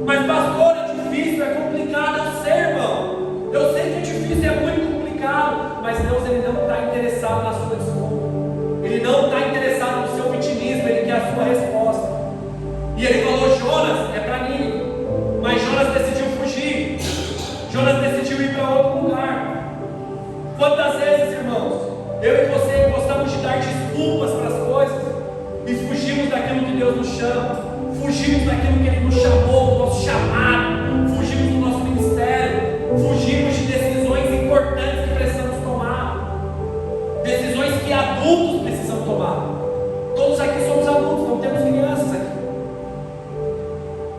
Mas pastor, é difícil, é complicado, eu sei, irmão. Eu sei que é difícil, é muito complicado. Mas Deus, ele não está interessado na sua desculpa. Ele não está interessado no seu vitimismo, ele quer a sua resposta. E ele falou: Jonas, é para Nínive. Mas Jonas decidiu fugir. Jonas decidiu ir para outro lugar. Quantas vezes, irmãos, eu e você gostamos de dar desculpas para as coisas e fugimos daquilo que Deus nos chama, fugimos daquilo que Ele nos chamou, do nosso chamado, fugimos do nosso ministério, fugimos de decisões importantes que precisamos tomar, decisões que adultos precisam tomar. Todos aqui somos adultos, não temos crianças aqui.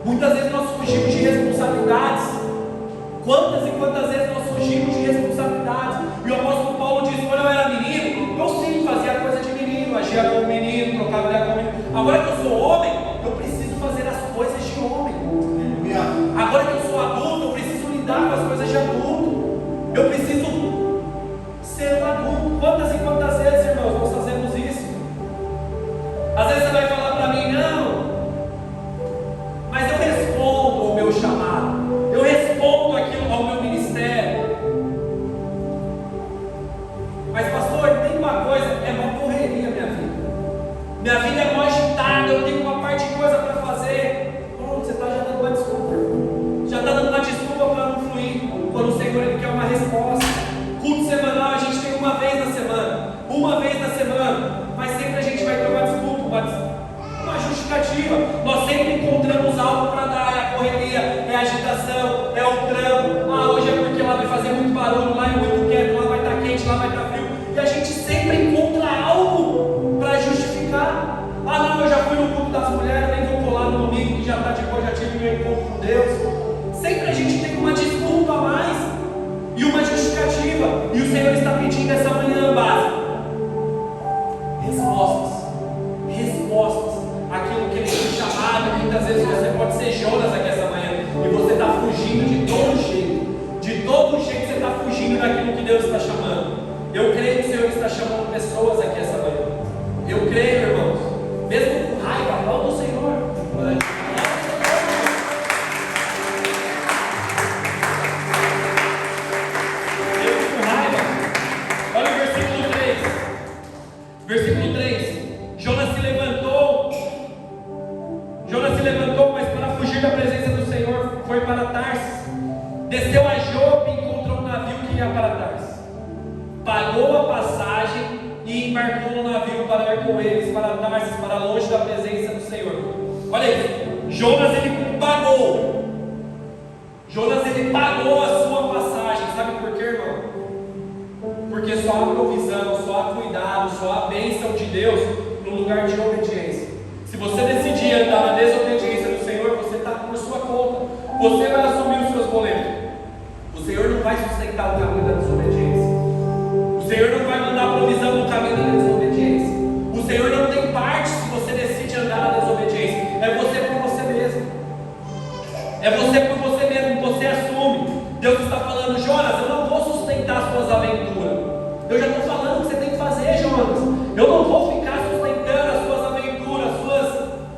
Muitas vezes nós fugimos de responsabilidades. Quantas e quantas vezes nós fugimos de responsabilidades? E o apóstolo Paulo diz: quando eu era menino, eu sim fazia coisa de menino, agia como menino, trocava ideia como menino. Agora que eu sou homem, eu preciso fazer as coisas de homem. Agora que eu sou adulto, eu preciso lidar com as coisas de adulto. Eu preciso ser um adulto. Quantas e quantas vezes, irmãos, minha vida é mó agitada, eu tenho uma parte de coisa para fazer. Pronto, você está já dando uma desculpa. Já está dando uma desculpa para não fluir. Quando o Senhor Ele quer uma resposta. Culto semanal a gente tem uma vez na semana. Uma vez na semana. Mas sempre a gente vai ter uma desculpa, uma justificativa. Nós sempre encontramos algo para dar. É a correria, é a agitação, é o trampo. Ah, hoje é porque lá vai fazer muito barulho, lá é muito quieto, lá vai estar quente, lá vai estar frio. E a gente sempre encontra algo para justificar. Ah não, eu já fui no culto das mulheres, nem vou colar no domingo que já está de boa, já tive meu encontro com Deus. Sempre a gente tem uma desculpa a mais e uma justificativa. E o Senhor está pedindo essa manhã, base. Respostas àquilo que Ele tem chamado. Muitas vezes você pode ser Jonas aqui essa manhã e você está fugindo de todo jeito você está fugindo daquilo que Deus está chamando. Eu creio que o Senhor está chamando pessoas aqui essa manhã. Eu creio, irmãos, mesmo com raiva, aplauda o Senhor. Versículo 3, Jonas se levantou, mas para fugir da presença do Senhor, foi para Tarsis, desceu a Jope e encontrou um navio que ia para Tarsis, pagou a passagem e embarcou no navio para ir com eles para Tarsis, para longe da presença do Senhor. Olha isso, Jonas ele pagou a sua passagem. Sabe por quê, irmão? Porque só há provisão, só há cuidado, só há bênção de Deus no lugar de obediência. Se você decidir andar na desobediência do Senhor, você está por sua conta. Você vai assumir os seus boletos. O Senhor não vai sustentar o caminho da desobediência. O Senhor não vai mandar provisão no caminho da desobediência. O Senhor não tem parte se você decide andar na desobediência. É você por você mesmo. É você por você mesmo. Você assume. Deus está falando, Jonas, eu não vou sustentar as suas aventuras. Eu já estou falando o que você tem que fazer, Jonas. Eu não vou ficar sustentando as suas aventuras,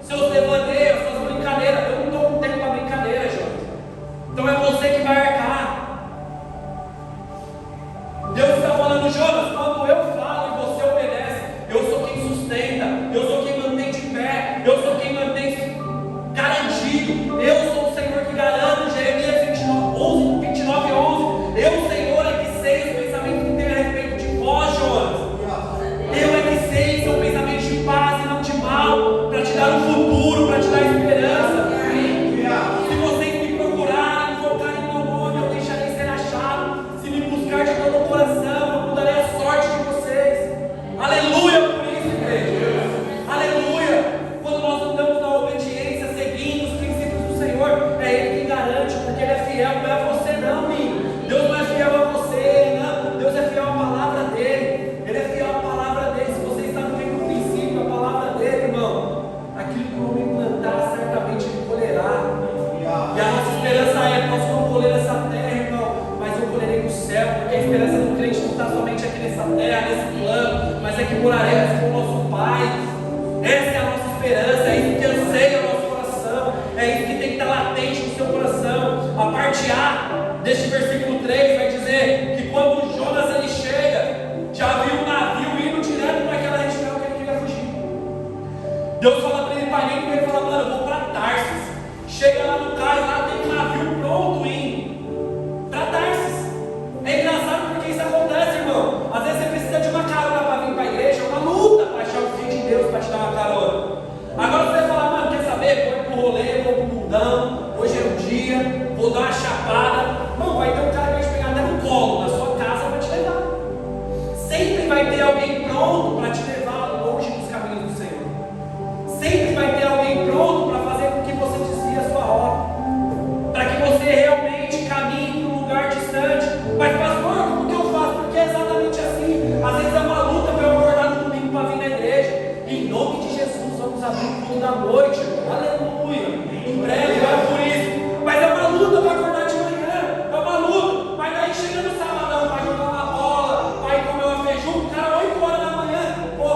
seus devaneios, suas brincadeiras. Eu não estou com tempo para brincadeira, Jonas. Então é você que vai arcar. Deus está falando, Jonas, quando eu falo e você obedece, eu sou quem sustenta, eu sou quem mantém de pé, eu sou quem mantém garantido. Eu sou o Senhor que garante. Jeremias 29:11. Eu, Senhor, é que sei os pensamentos que tenho a respeito de vós, Jonas. Eu é que sei, são pensamentos de paz e não de mal, para te dar um futuro, para te dar esperança. Se vocês me procurarem, invocarem meu nome, eu deixarei ser achado. Se me buscar de todo o coração, eu mudarei a sorte de vocês. Aleluia por isso, igreja. Aleluia. Quando nós andamos na obediência, seguindo os princípios do Senhor, é Ele quem garante, porque Ele é fiel, não é você não, amigo. Deus não é fiel a você, não. Deus é fiel à palavra dEle. Ele é fiel à palavra dEle. Se você está vivendo o princípio, a palavra dEle, irmão, aquilo que o homem plantar, certamente ele colherá. E a nossa esperança é, nós vamos colher essa terra, irmão, mas eu colherei no céu, porque a esperança do crente não está somente aqui nessa terra, nesse plano, mas é que moraremos com o nosso Pai. Essa é a nossa esperança, é isso que anseia o nosso coração, é isso que tem que estar latente no seu coração. A parte A deste versículo 3 vai dizer que quando Jonas ele chega, já viu um navio indo direto para aquela região que ele queria fugir. Deus fala para ele, pai, e ele fala, mano, eu vou para Tarsis. Chega lá no cais, lá tem um navio pronto indo para Tarsis. É engraçado porque isso acontece, irmão. Às vezes você precisa de uma carona para vir para a igreja, uma luta para achar o filho de Deus para te dar uma carona. Agora você vai falar, mano, quer saber? Vou pro rolê, vou pro mundão, hoje é um dia, vou dar uma chapada. Não, vai ter um cara que vai te pegar até no colo, na sua casa para te levar. Sempre vai ter alguém pronto para te levar longe dos caminhos do Senhor. Sempre vai ter alguém pronto para fazer com que você desvie a sua rota, para que você realmente caminhe para um lugar distante. Mas pastor, como que eu faço? Porque é exatamente assim. Às vezes é uma luta para eu acordar no domingo para vir na igreja. Em nome de Jesus, vamos abrir o culto da noite. Aleluia. Em breve, vai por isso. Mas é uma luta para acordar de manhã. É uma luta. Mas daí chega no sabadão, vai jogar uma bola, vai comer uma feijuca, o cara 8 horas da manhã. Pô,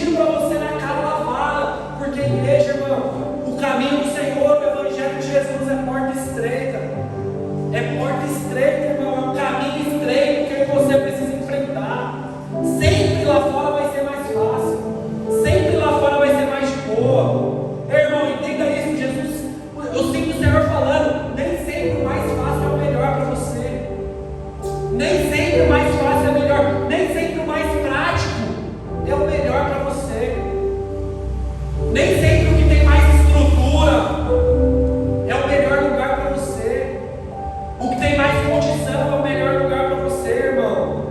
pedindo para você na cara lavada, porque igreja, irmão, o caminho do Senhor, o Evangelho de Jesus é porta estreita. É porta estreita, irmão, é um caminho estreito que você precisa enfrentar. Sempre lá fora vai ser mais fácil, sempre lá fora vai ser mais de boa. Irmão, entenda isso, Jesus. Eu sinto o Senhor falando, nem sempre o mais fácil é o melhor para você. Nem sempre o mais fácil é o melhor, nem sempre o mais prático é o melhor para você. Nem sempre o que tem mais estrutura é o melhor lugar para você. O que tem mais condição é o melhor lugar para você, irmão.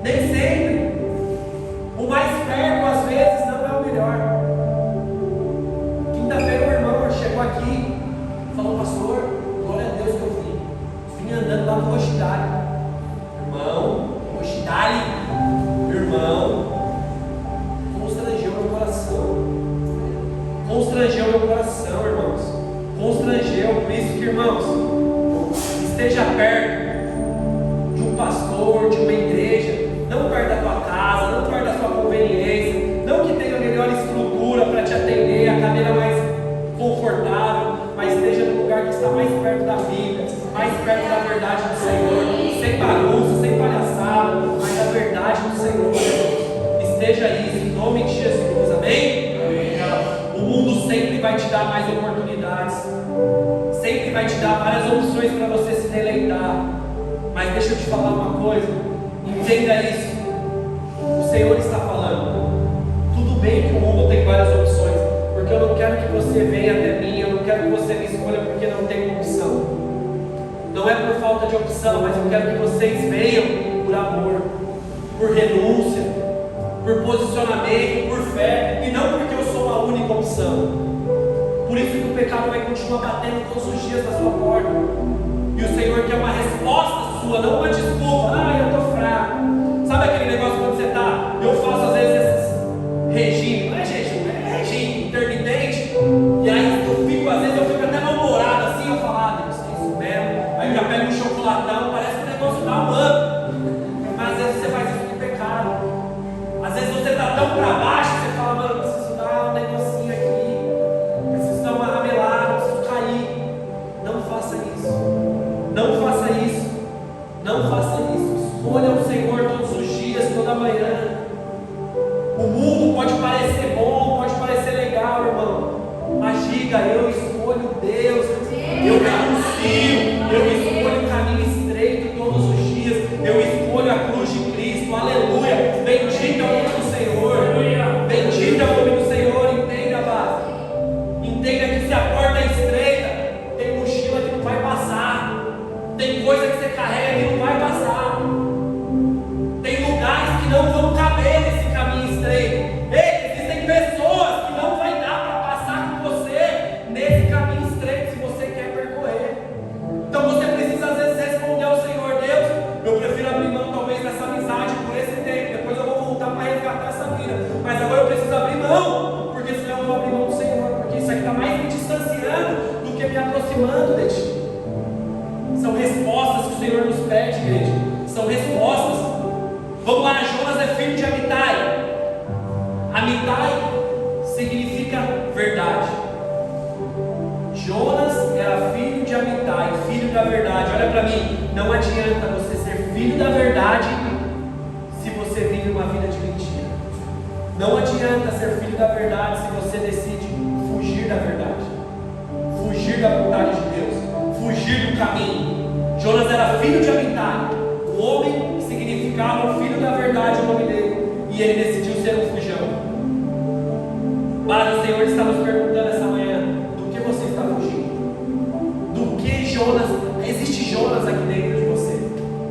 Nem sempre. O mais perto, às vezes, não é o melhor. Quinta-feira, o irmão chegou aqui, falou: pastor, glória a Deus que eu vim andando lá no Rochidale. Irmão, Rochidale, irmão, constrangeu meu coração. Constrangeu meu coração, irmãos. Constrangeu. Por isso que, irmãos, esteja perto de um pastor, de uma igreja, não perto da tua casa, não perto da sua conveniência, não que tenha a melhor estrutura para te atender, a cadeira mais confortável, mas esteja no lugar que está mais perto da Bíblia, mais perto da verdade do Senhor, sem bagunça, sem palhaçada, mas da verdade do Senhor. Esteja isso, em nome de Jesus, amém? O mundo sempre vai te dar mais oportunidades, sempre vai te dar várias opções para você se deleitar, mas deixa eu te falar uma coisa, entenda isso. O Senhor está falando, tudo bem que o mundo tem várias opções, porque eu não quero que você venha até mim, eu não quero que você me escolha porque não tem uma opção. Não é por falta de opção, mas eu quero que vocês venham por amor, por renúncia, por posicionamento, por fé, e não porque eu sou a única opção. Por isso que o pecado vai continuar batendo todos os dias na sua porta, e o Senhor quer uma resposta sua, não uma desculpa. Eu estou fraco. Sabe aquele negócio quando você está, eu faço às vezes esses regime, não é jejum, é regime intermitente, e aí eu fico, às vezes eu fico até mal-humorado assim, eu falo: Deus, é isso mesmo. Aí eu já pego um chocolatão, parece que o negócio dá um ano, mas às vezes você faz isso com pecado. Às vezes você está tão para baixo, você fala: mano, preciso dar um negocinho aqui, preciso dar uma ramelada, preciso cair. Não faça isso, não faça isso, não faça isso. Escolha o Senhor todos os dias, toda manhã. O mundo pode parecer bom, pode parecer legal, irmão, mas diga: eu escolho Deus, eu renuncio, eu escolho o caminho estreito todos os dias, eu escolho a cruz de Cristo, aleluia. Bendito é o nome do Senhor, bendito é o nome do Senhor. Entenda, base, entenda que se a porta é estreita, tem mochila que não vai passar, tem coisa que você carrega que não vai passar, tem lugares que não vão caber nesse caminho estreito. Ei, existem pessoas que não vai dar para passar com você nesse caminho estreito se você quer percorrer. Então você precisa às vezes responder ao Senhor: Deus, eu prefiro abrir mão talvez dessa amizade por esse tempo, depois eu vou voltar para resgatar essa vida, mas agora eu preciso abrir mão, porque senão eu vou abrir mão do Senhor, porque isso aqui está mais me distanciando do que me aproximando de Ti. São respostas que o Senhor nos pede, igreja, são respostas. Vamos lá, Jonas é filho de Amitai. Amitai significa verdade. Jonas era filho de Amitai, filho da verdade. Olha para mim, não adianta você ser filho da verdade se você vive uma vida de mentira. Não adianta ser filho da verdade se você decide fugir da verdade, fugir da vontade de Deus, fugir do caminho. Jonas era filho de Amitai, o homem que significava o filho da verdade, o nome dele, e ele decidiu ser um fujão. Mas o Senhor está nos perguntando essa manhã: do que você está fugindo? Do que Jonas? Existe Jonas aqui dentro de você,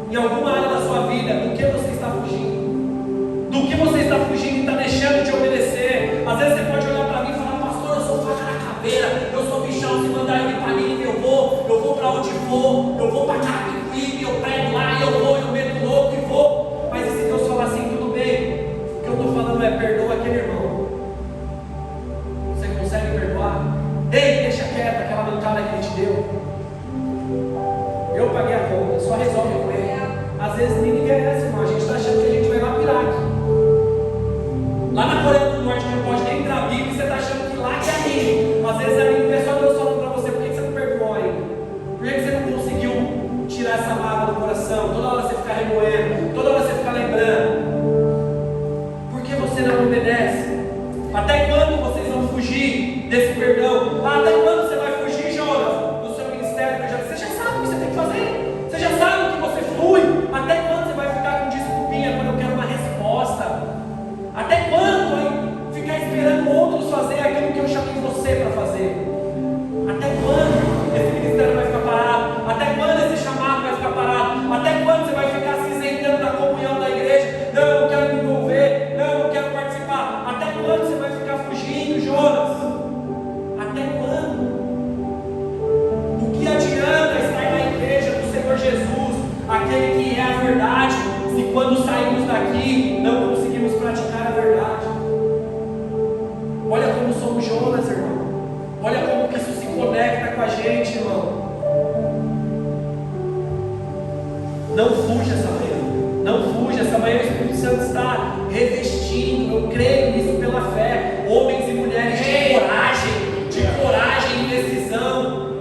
em alguma área da sua vida. Do que você está fugindo? Do que você está fugindo e está deixando de obedecer? Às vezes você pode olhar para mim e falar: pastor, eu sou faca na caveira, eu sou bichão, se mandar ir para mim, eu vou para onde for, eu vou para Carapicuípe, eu prego lá, eu meto louco e vou. Mas e se Deus falar assim: tudo bem, o que eu estou falando é perdoa aquele irmão? Você consegue verdade se quando saímos daqui não conseguimos praticar a verdade? Olha como somos Jonas, irmão. Olha como que isso se conecta com a gente, irmão. Não fuja essa manhã. Não fuja, essa manhã o Espírito Santo está revestindo. Eu creio nisso pela fé. Homens e mulheres de coragem e decisão,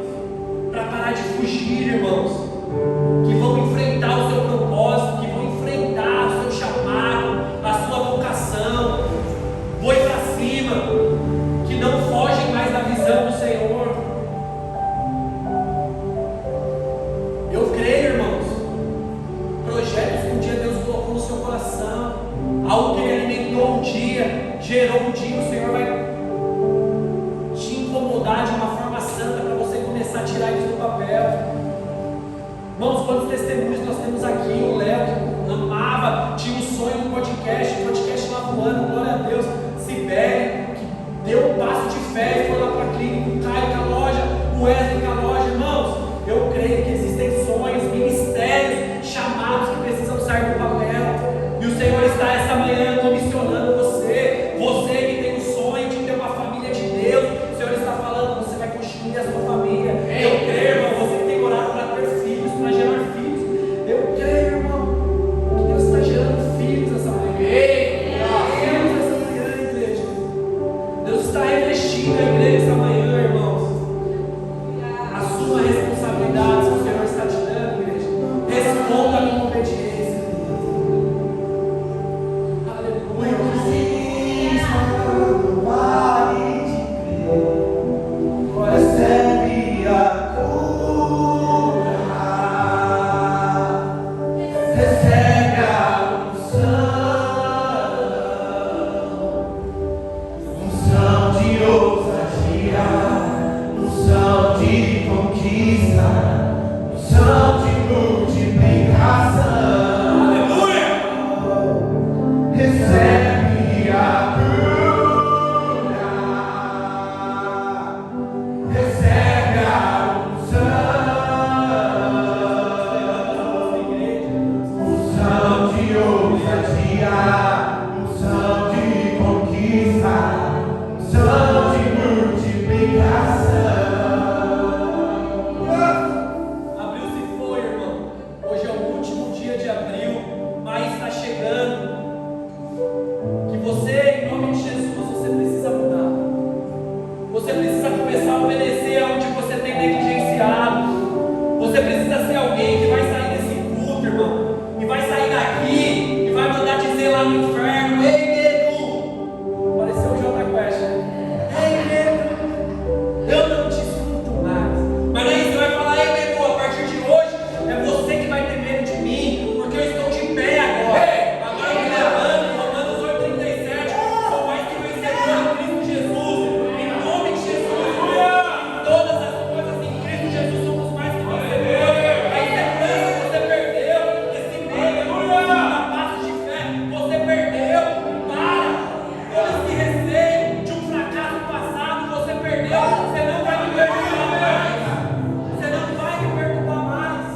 para parar de fugir, irmãos, que vão enfrentar o seu propósito, que vão enfrentar o seu chamado, a sua vocação. Voe para cima, que não fogem mais da visão do Senhor. Eu creio, irmãos, projetos que um dia Deus colocou no seu coração, algo que Ele alimentou um dia, gerou um dia, o Senhor vai te incomodar de uma forma santa para você começar a tirar isso do papel. Irmãos, quantos testemunhos nós temos aqui? O Léo, que amava, tinha um sonho no podcast, o podcast lá voando, glória a Deus. Sibeli, que deu um passo de fé e foi lá para a clínica, o Caio com a loja, o Wesley com a loja. Irmãos, eu creio que existem sonhos, ministérios, chamados que precisam sair do papel. E o Senhor está essa manhã comissionando você, você que tem o sonho de ter uma família de Deus. O Senhor está falando, você vai construir a sua família. Eu creio, irmão, você que tem orado para ter filhos, para gerar filhos. Eu creio, irmão, que Deus está gerando filhos essa manhã. Filhos essa manhã, igreja. Deus está revestindo a igreja essa manhã, irmãos. Assuma a responsabilidade que o Senhor está te dando, igreja. Responda com obediência. Aleluia. Recebe a cura, recebe a unção de ousadia, unção de conquista, unção de multiplicação. Aleluia. Recebe a recebe a unção de ousadia, unção de conquista, unção de multiplicação. Abril se foi, irmão. Hoje é o último dia de abril, maio está chegando. Que você, em nome de Jesus, você precisa mudar. Você precisa começar a obedecer aonde você tem negligenciado. Você precisa ser alguém que vai sair desse culto, irmão, e vai sair daqui e vai mandar dizer lá no inferno: ei, nego! Pareceu o Jota Quest, né? Ei, nego! Eu não te escuto mais. Mas aí você vai falar: ei, nego, a partir de hoje é você que vai ter medo de mim, porque eu estou de pé agora. Agora eu me levanto, Romanos 8,37, sou mais que vencedor em Cristo Jesus. Em nome de Jesus, em todas as coisas em Cristo Jesus somos mais que vencedores. A insegurança você perdeu, esse medo, a passo de fé você perdeu. Para, todo esse receio de um fracasso passado você perdeu. Você não vai me perturbar mais. Você não vai me perturbar mais.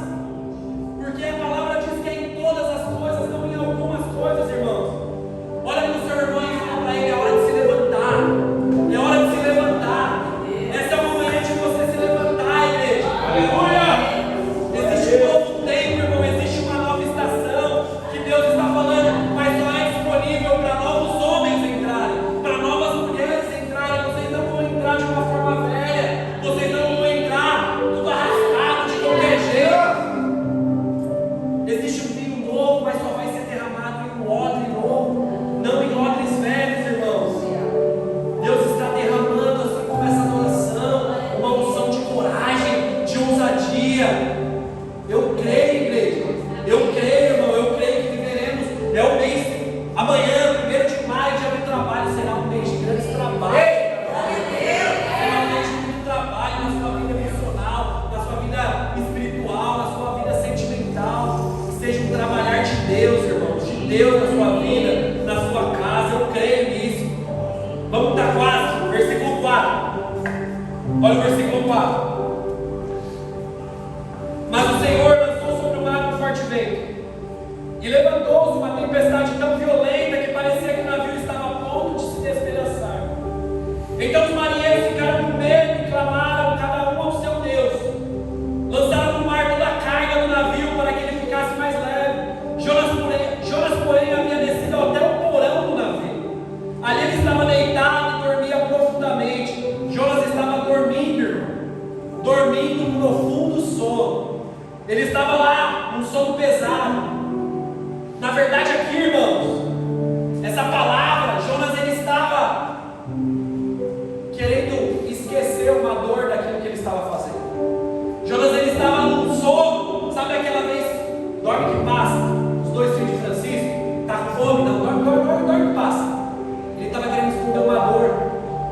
Porque a palavra diz que é em todas as coisas, não em algumas coisas, irmãos. Olha para o seu irmão e fala para ele: é hora de se levantar. É hora de se levantar. Essa é uma manhã de você se levantar, igreja. Aleluia! Existe um novo tempo, irmão. Existe uma nova estação que Deus está falando, mas só é disponível para novos homens entrarem, para novas mulheres entrarem. Vocês não vão entrar de uma forma velha. Vocês não vão entrar tudo arrastado de qualquer jeito. Existe um vinho novo, mas só vai ser derramado em um odre novo, não em odres velhos, irmãos. Deus está derramando assim como essa adoração, uma unção de coragem, de ousadia. Eu creio, igreja. Eu creio, irmão. Eu creio que viveremos. É o mês, amanhã, 1º de maio, dia do trabalho, será um mês de grandes trabalhos. Será um mês de muito trabalho na sua vida emocional, na sua vida espiritual, na sua vida sentimental. Que seja um trabalhar de Deus, irmãos, de Deus na sua vida, na sua casa. Eu creio nisso. Vamos estar quase, versículo 4. Olha o versículo 4. Mas o Senhor lançou sobre o mar um forte vento, Então os marinheiros ficaram com medo e clamaram cada um ao seu Deus. Lançaram no mar toda a carga do navio para que ele ficasse mais leve. Jonas, porém, havia descido até o porão do navio. Ali ele estava deitado e dormia profundamente. Jonas estava dormindo, irmão. Dormindo um profundo sono. Ele estava lá, um sono pesado. Na verdade aqui, irmãos, essa palavra, Jonas ele estava querendo esquecer uma dor daquilo que ele estava fazendo. Jonas ele estava num sono, sabe aquela vez, dorme que passa, os dois filhos de Francisco, está com fome, não, dorme que passa. Ele estava querendo esconder uma dor,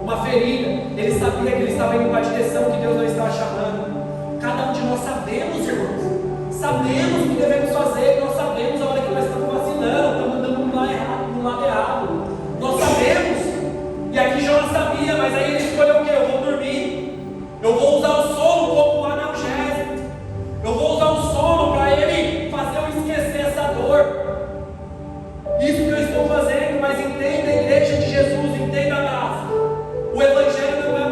uma ferida, ele sabia que ele estava indo para a direção que Deus não estava chamando. Cada um de nós sabemos, irmãos, sabemos o que devemos fazer, nós sabemos a hora que nós estamos vacilando, estamos andando no lado errado, nós sabemos. E aqui Jonas sabia, mas aí ele escolheu o que? Eu vou dormir, eu vou usar o sono como um analgésico, eu vou usar o sono para ele fazer eu esquecer essa dor. Isso que eu estou fazendo, mas entenda a igreja de Jesus, entenda a graça. O Evangelho não é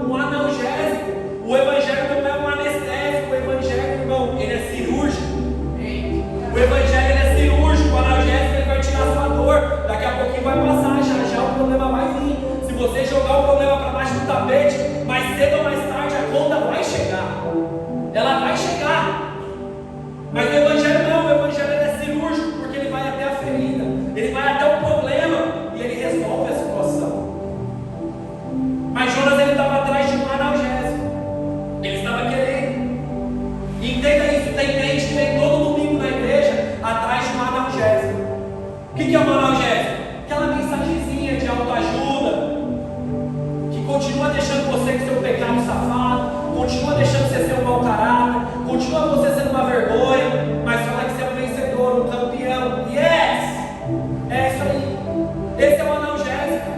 um analgésico, o Evangelho não é um anestésico, o Evangelho, irmão, ele é cirúrgico. O Evangelho ele é cirúrgico, o analgésico ele vai tirar a sua dor, daqui a pouquinho vai passar, já o problema vai vir. Se você jogar o problema para baixo do tapete, mais cedo ou mais tarde a conta vai chegar. Ela vai chegar. Mas o Evangelho não, o Evangelho ele é cirúrgico, porque ele vai até a ferida, ele vai até o problema e ele resolve a situação. Mas Jonas ele estava atrás de um analgésico, ele estava querendo. E entenda isso, tem crente que vem todo domingo na igreja atrás de um analgésico. O que é um analgésico? Aquela mensagenzinha de autoajuda, que continua deixando você com seu pecado safado, continua deixando você ser um mau caráter, continua você sendo uma vergonha, mas fala que você é um vencedor, um campeão. Yes! É isso aí. Esse é o analgésico.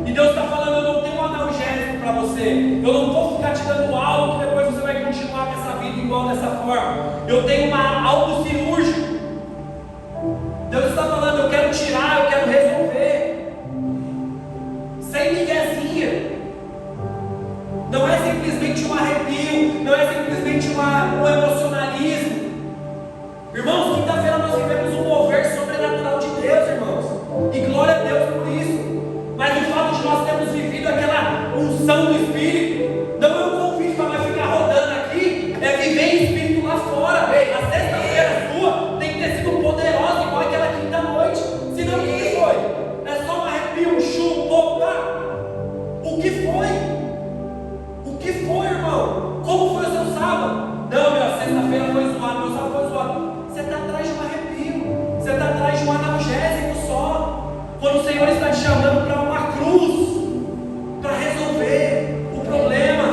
E Deus está falando, eu não tenho um analgésico para você. Eu não vou ficar te dando algo que depois você vai continuar com essa vida igual dessa forma. Eu tenho algo cirúrgico. Deus está falando, eu quero tirar, eu quero resolver. Sem miguezinha. Não é simplesmente um arrepio, não é simplesmente um emocionalismo. Irmãos, quinta-feira nós vivemos um mover sobrenatural de Deus, irmãos. E glória a Deus por isso. Mas o fato de nós termos vivido aquela unção do Espírito, não é um convite para nós ficar rodando aqui, é viver em Espírito lá fora. A sexta-feira sua tem que ter sido poderosa, igual aquela quinta-noite. Senão o que foi? É só um arrepio, um chumbo, opa! O que foi? O que foi, irmão? Como foi o seu sábado? Não, meu, sexta-feira foi zoado, meu sábado foi zoado. Você está atrás de um arrepio, você está atrás de um analgésico só. Quando o Senhor está te chamando para uma cruz, para resolver o problema.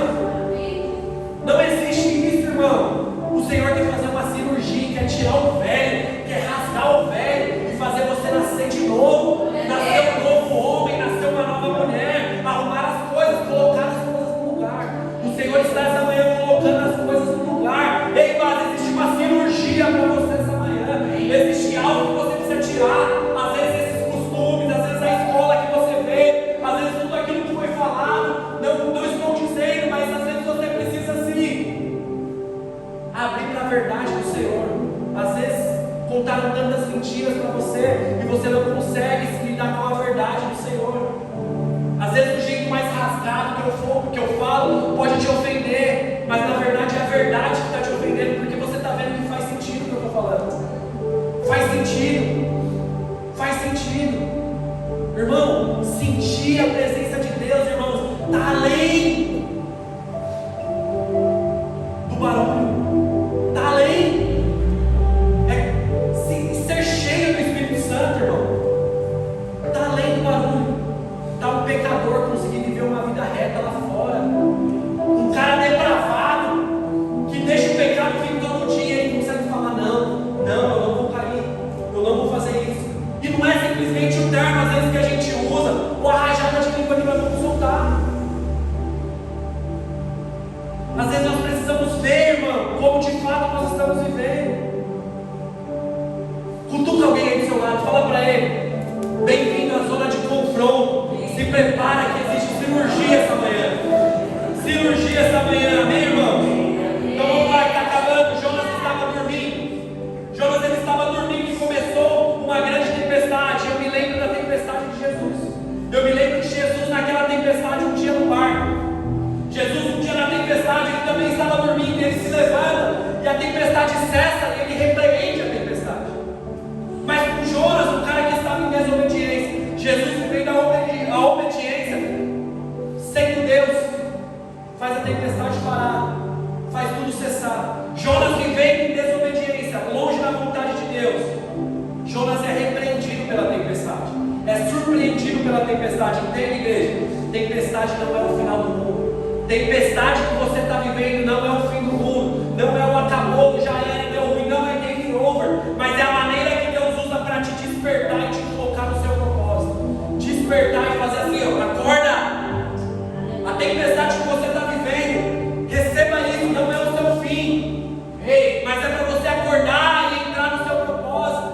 Não existe isso, irmão. O Senhor quer fazer uma cirurgia, quer tirar o velho, quer rasgar o velho e fazer você nascer de novo, nascer um novo homem, nascer uma nova mulher, arrumar as coisas, colocar as coisas no lugar. O Senhor está essa manhã colocando as coisas no lugar. Ei, mas existe uma cirurgia para você essa manhã. Existe algo que você precisa tirar. Às vezes esses costumes, às vezes a escola que você veio, às vezes tudo aquilo que foi falado. Não estou dizendo, mas às vezes você precisa se abrir para a verdade do Senhor. Às vezes contaram tantas mentiras para você e você não consegue se lidar com a verdade do Senhor. Às vezes o jeito mais rasgado que eu falo pode te ofender, mas na verdade é a verdade que está te ofendendo, porque você está vendo que faz sentido o que eu estou falando. Faz sentido. Faz sentido. Irmão, sentir a presença de Deus, irmãos, está além do barulho. Está além. É ser cheio do Espírito Santo, irmão. Está além do barulho. Está um pecador conseguir viver uma vida reta lá fora. Um cara depravado que deixa o pecado vir todo dia e ele consegue falar: não, eu não vou cair, eu não vou fazer isso. E não é simplesmente o termo, às vezes, que a gente usa, ou a rajada de língua que nós vamos soltar. Às vezes nós precisamos ver, irmão, como de fato nós estamos vivendo. Cutuca alguém aí do seu lado, fala para ele: bem-vindo à zona de confronto. Se prepara que existe cirurgia essa manhã. Cirurgia essa manhã, amém, irmão? Então vamos lá, que está acabando. Jonas estava dormindo. Jonas ele estava dormindo e começou uma grande tempestade. Eu me lembro da tempestade de Jesus. Eu me lembro de Jesus naquela tempestade um dia no barco. Jesus um dia na tempestade ele também estava dormindo. Ele se levanta e a tempestade cessa e ele repreende a tempestade. Mas com Jonas, um cara que estava em desobediência, Jesus no meio da obediência, sendo Deus, faz a tempestade parar, faz tudo cessar. Jonas vivendo em desobediência, longe da vontade de Deus. Jonas é repreendido pela tempestade, é surpreendido pela tempestade. Entende, igreja? Tempestade não é o final do mundo. Tempestade que você está vivendo não é o fim do mundo, não é o acabou, já era, deu ruim, não é game over, mas é a maneira que Deus usa para te despertar e te colocar no seu propósito. Despertar e fazer assim, ó, acorda. A tempestade que você está vivendo, receba isso, não é o seu fim. Ei, mas é para você acordar e entrar no seu propósito.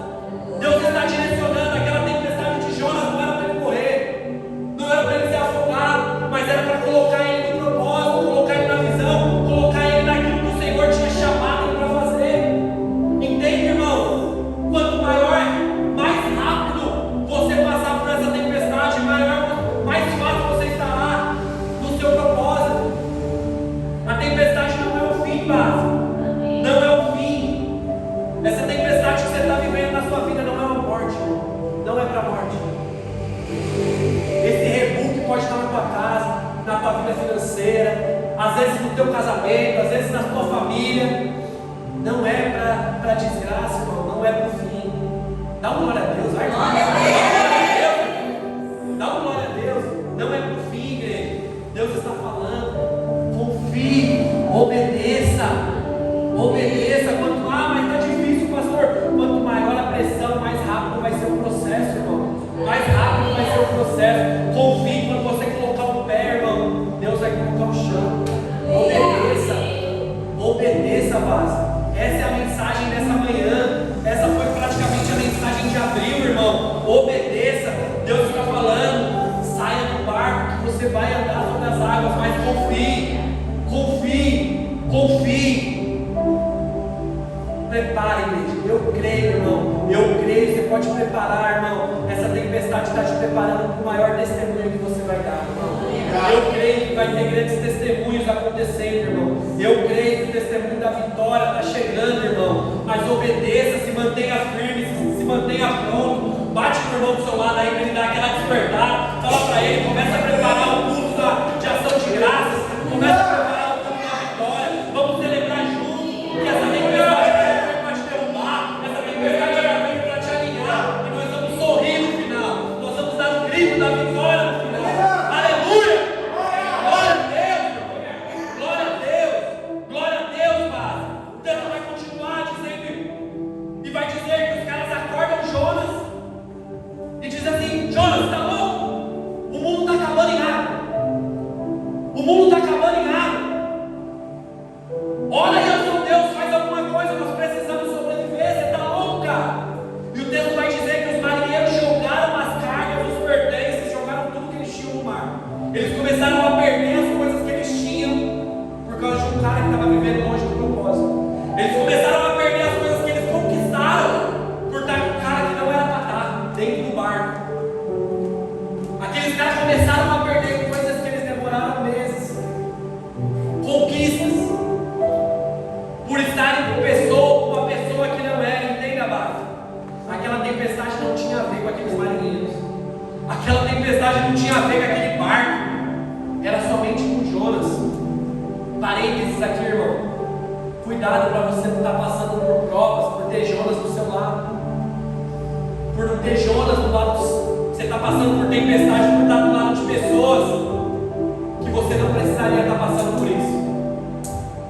Deus está direcionando. Aquela tempestade de Jonas não era para ele morrer, não era para ele ser afogado, mas era para colocar ele no propósito, colocar ele na visão, colocar ele naquilo que o Senhor tinha chamado ele para fazer. Entende, irmão? Quanto maior, mais rápido você passar por essa tempestade, mais fácil você estará no seu propósito. A tempestade não é o fim, base. Não é o fim. Essa tempestade que você está vivendo na sua vida não é uma morte, não é para a morte. Esse reboot pode estar na tua casa, na tua vida financeira, às vezes no teu casamento, às vezes na tua família. Não é para desgraça, irmão, não é para o fim. Dá uma glória a Deus, vai. Dá uma glória a Deus. Não é para o fim, igreja. Deus está falando. Confie, obedeça. Obedeça. Mas está difícil, pastor. Quanto maior a pressão, mais rápido vai ser o processo, irmão. Mais rápido vai ser o processo. Confie quando você colocar o pé, irmão. Deus vai colocar o chão. Obedeça. Obedeça, base. Essa é a mensagem dessa manhã. Essa foi praticamente a mensagem de abril, irmão. Obedeça. Deus está falando. Saia do barco que você vai andar sobre as águas, mas confie. Confie. Confie. Prepare, igreja. Eu creio, irmão. Eu creio. Você pode preparar, irmão. Essa tempestade está te preparando para o maior testemunho que você vai dar, irmão. Eu creio que vai ter grandes testemunhos acontecendo, irmão. Eu creio que o testemunho da vitória está chegando, irmão. Mas obedeça, se mantenha firme, se mantenha pronto. Bate no irmão do seu lado aí para ele dar aquela despertada. Fala para ele, começa a preparar o culto de ação de graças. Começa a preparar o culto da vitória. Vamos celebrar juntos. Que essa tempestade veio para te derrubar. Essa tempestade veio para te alinhar. E nós vamos sorrir no final. Nós vamos dar um grito da vitória no final. Aleluia! Glória a Deus! Glória a Deus! Glória a Deus, Pai! O texto vai continuar dizendo, e vai dizer que os caras acordam Jonas e diz assim: Jonas, está louco? O mundo está acabando em água. O mundo está acabando em água. Ora aí ao seu Deus, faz alguma coisa, nós precisamos sobreviver. Você está louco, cara? E o texto vai dizer que os marinheiros jogaram as cargas, os pertences, jogaram tudo que eles tinham no mar. Eles começaram a perder as coisas que eles tinham por causa de um cara que estava vivendo longe do propósito. Eles começaram a perder as coisas que eles conquistaram por estar com um cara que não era para estar dentro do barco. Aqueles caras começaram a perder coisas que eles demoraram meses, conquistas, por estarem com uma pessoa que não era. Entenda, base. Aquela tempestade não tinha a ver com aqueles marinheiros. Aquela tempestade não tinha a ver com aquele barco. Era somente com Jonas. Parênteses aqui, irmão. Cuidado para você não estar passando por provas, por ter Jonas do seu lado. Por não ter Jonas do lado você está passando por tempestade, por estar do lado de pessoas que você não precisaria estar passando por isso.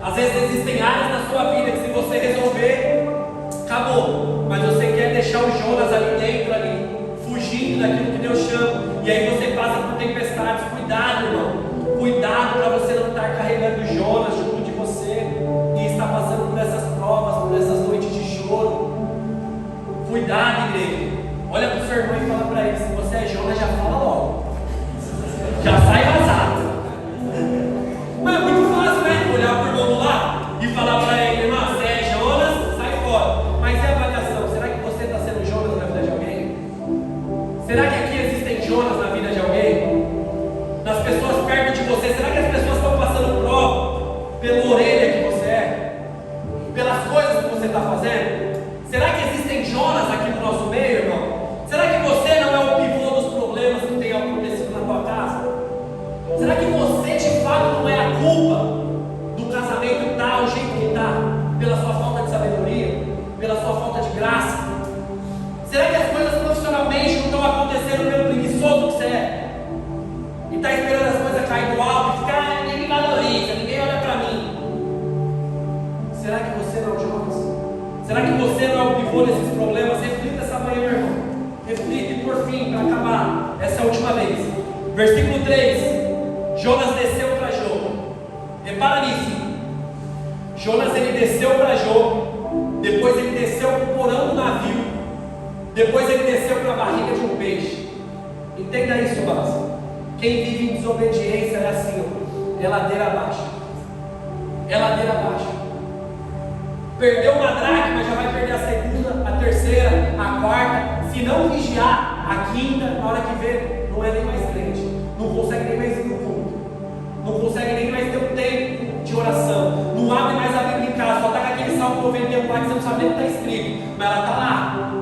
Às vezes existem áreas na sua vida que se você resolver, acabou. Mas você quer deixar o Jonas ali dentro, ali, fugindo daquilo que Deus chama. E aí você passa por tempestades. Cuidado, irmão. Cuidado para você não estar carregando Jonas junto de você e estar passando por essas provas, por essas noites de choro. Cuidado, igreja. Olha para o seu irmão e fala para ele: se você é Jonas, já fala logo. participou desses problemas, reflita essa manhã, meu irmão. Reflita e por fim, para acabar, essa última vez. Versículo 3. Jonas desceu para Jope. Repara nisso. Jonas ele desceu para Jope. Depois ele desceu para o porão do navio. Depois ele desceu para a barriga de um peixe. Entenda isso, base. Quem vive em desobediência é assim, ó. É ladeira abaixo. É ladeira abaixo. Perdeu uma dracma, já vai perder a segunda, a terceira, a quarta. Se não vigiar, a quinta, na hora que vê, não é nem mais crente. Não consegue nem mais ir no culto. Não consegue nem mais ter um tempo de oração. Não abre mais a Bíblia em casa. Só está com aquele Salmo 91 lá que você não sabe nem o que está escrito. Mas ela está lá.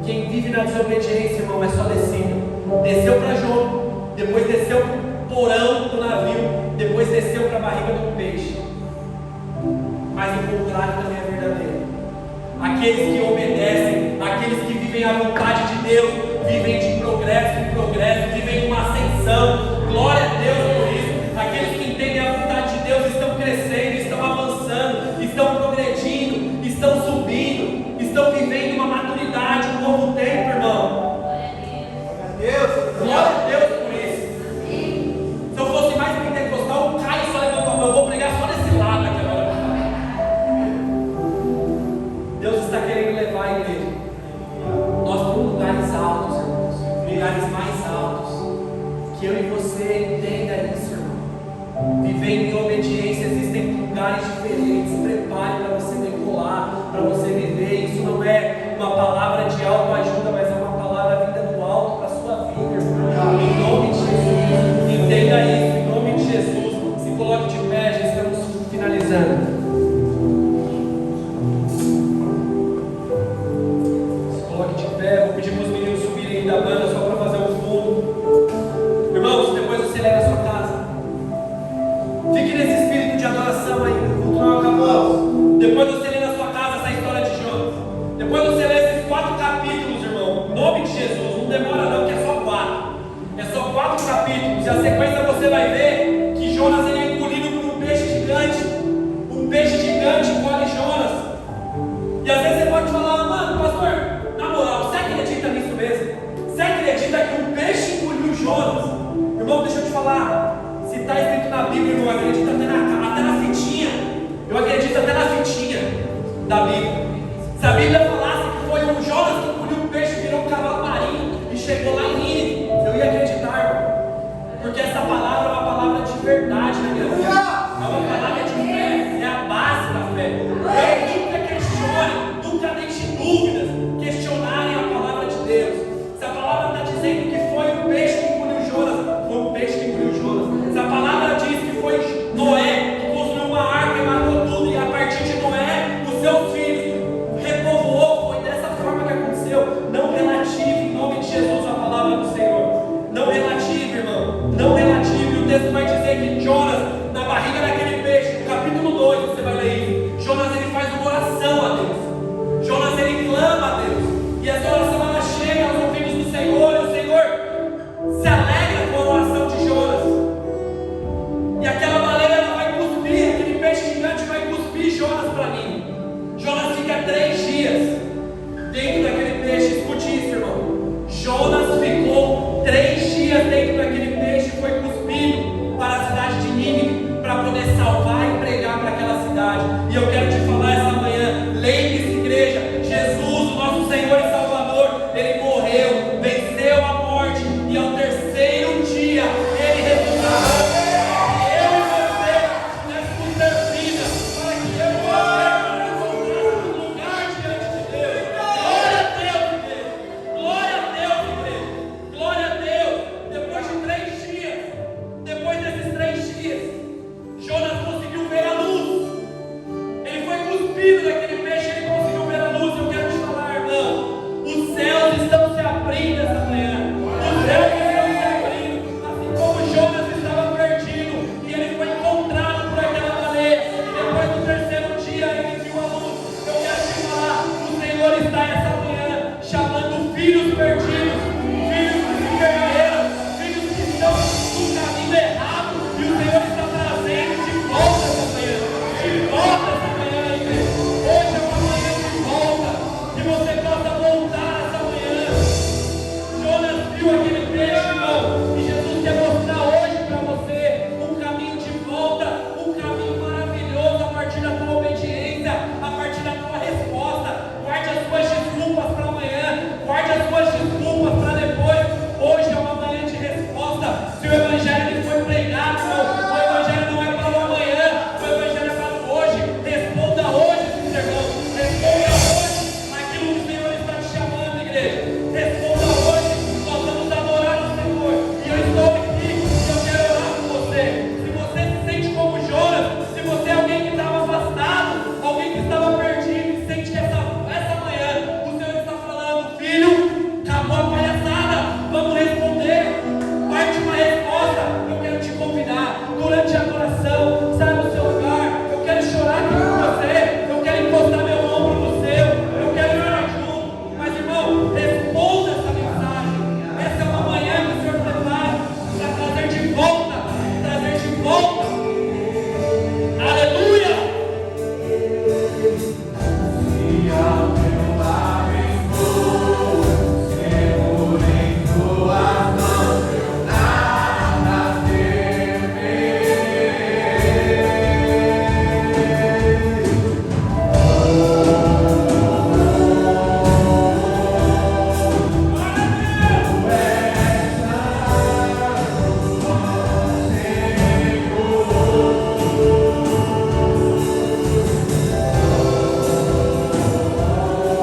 Quem vive na desobediência, irmão, é só descida. Desceu para Jope, depois desceu para o porão do navio, depois desceu para a barriga do peixe. Mas o contrário também é verdadeiro. Aqueles que obedecem, aqueles que vivem a vontade de Deus, vivem de progresso em progresso, vivem uma ascensão. Glória a Deus por isso. Aqueles que entendem a vontade de Deus estão crescendo, estão avançando, estão progredindo, estão subindo, estão vivendo uma maturidade, um novo tempo, irmão. Glória a Deus por isso. Se eu fosse mais pentecostal, o Caio só levantou a mão. Eu vou pregar só nesse lado aqui agora. Deus está querendo levar a igreja. Nós para lugares altos, irmãos. Lugares mais altos. Que eu e você entenda isso, irmão. Vivendo em obediência, existem lugares diferentes. Prepare para você decolar, para você viver. Isso não é uma palavra de autoajuda, mas é uma palavra vinda do alto para a sua vida, irmão. Em nome de Jesus. Entenda isso, em nome de Jesus. Se coloque de pé, já estamos finalizando. Se coloque de pé, vou pedir para os meninos subirem aí da banda só para fazer um fundo. Irmãos, depois você lê na sua casa. Fique nesse espírito de adoração aí. O culto não acabou. Depois você lê na sua casa essa história de Jonas. Depois você lê esses 4 capítulos, irmão. Em nome de Jesus. Não demora não, que é só 4. É só 4 capítulos. E a sequência você vai ver que Jonas ele é engolido por um peixe gigante. Um peixe gigante engole Jonas. E às vezes você pode falar, mano, pastor, na moral, você acredita nisso mesmo? Você acredita que um peixe engoliu Jonas? Irmão, deixa eu te falar. Se está escrito na Bíblia, eu acredito até na fitinha. Eu acredito até na fitinha da Bíblia. Se a Bíblia falasse que foi um Jonas que engoliu um peixe, virou um cavalo marinho e chegou lá em Nínive, eu ia acreditar, irmão. Porque essa palavra é uma palavra de verdade na minha vida. É uma palavra de fé, é a base da fé. Nunca questione, nunca deixe dúvidas questionarem a palavra de Deus. Se a palavra está dizendo que foi um peixe que engoliu Jonas, foi um peixe que engoliu Jonas. Se a palavra diz que foi Noé que construiu uma arca e matou tudo, e a partir de Noé, os seus filhos repovoou, foi dessa forma que aconteceu. Não relative em nome de Jesus a palavra do Senhor. Não relative, irmão. Não relative. O texto vai dizer que Jonas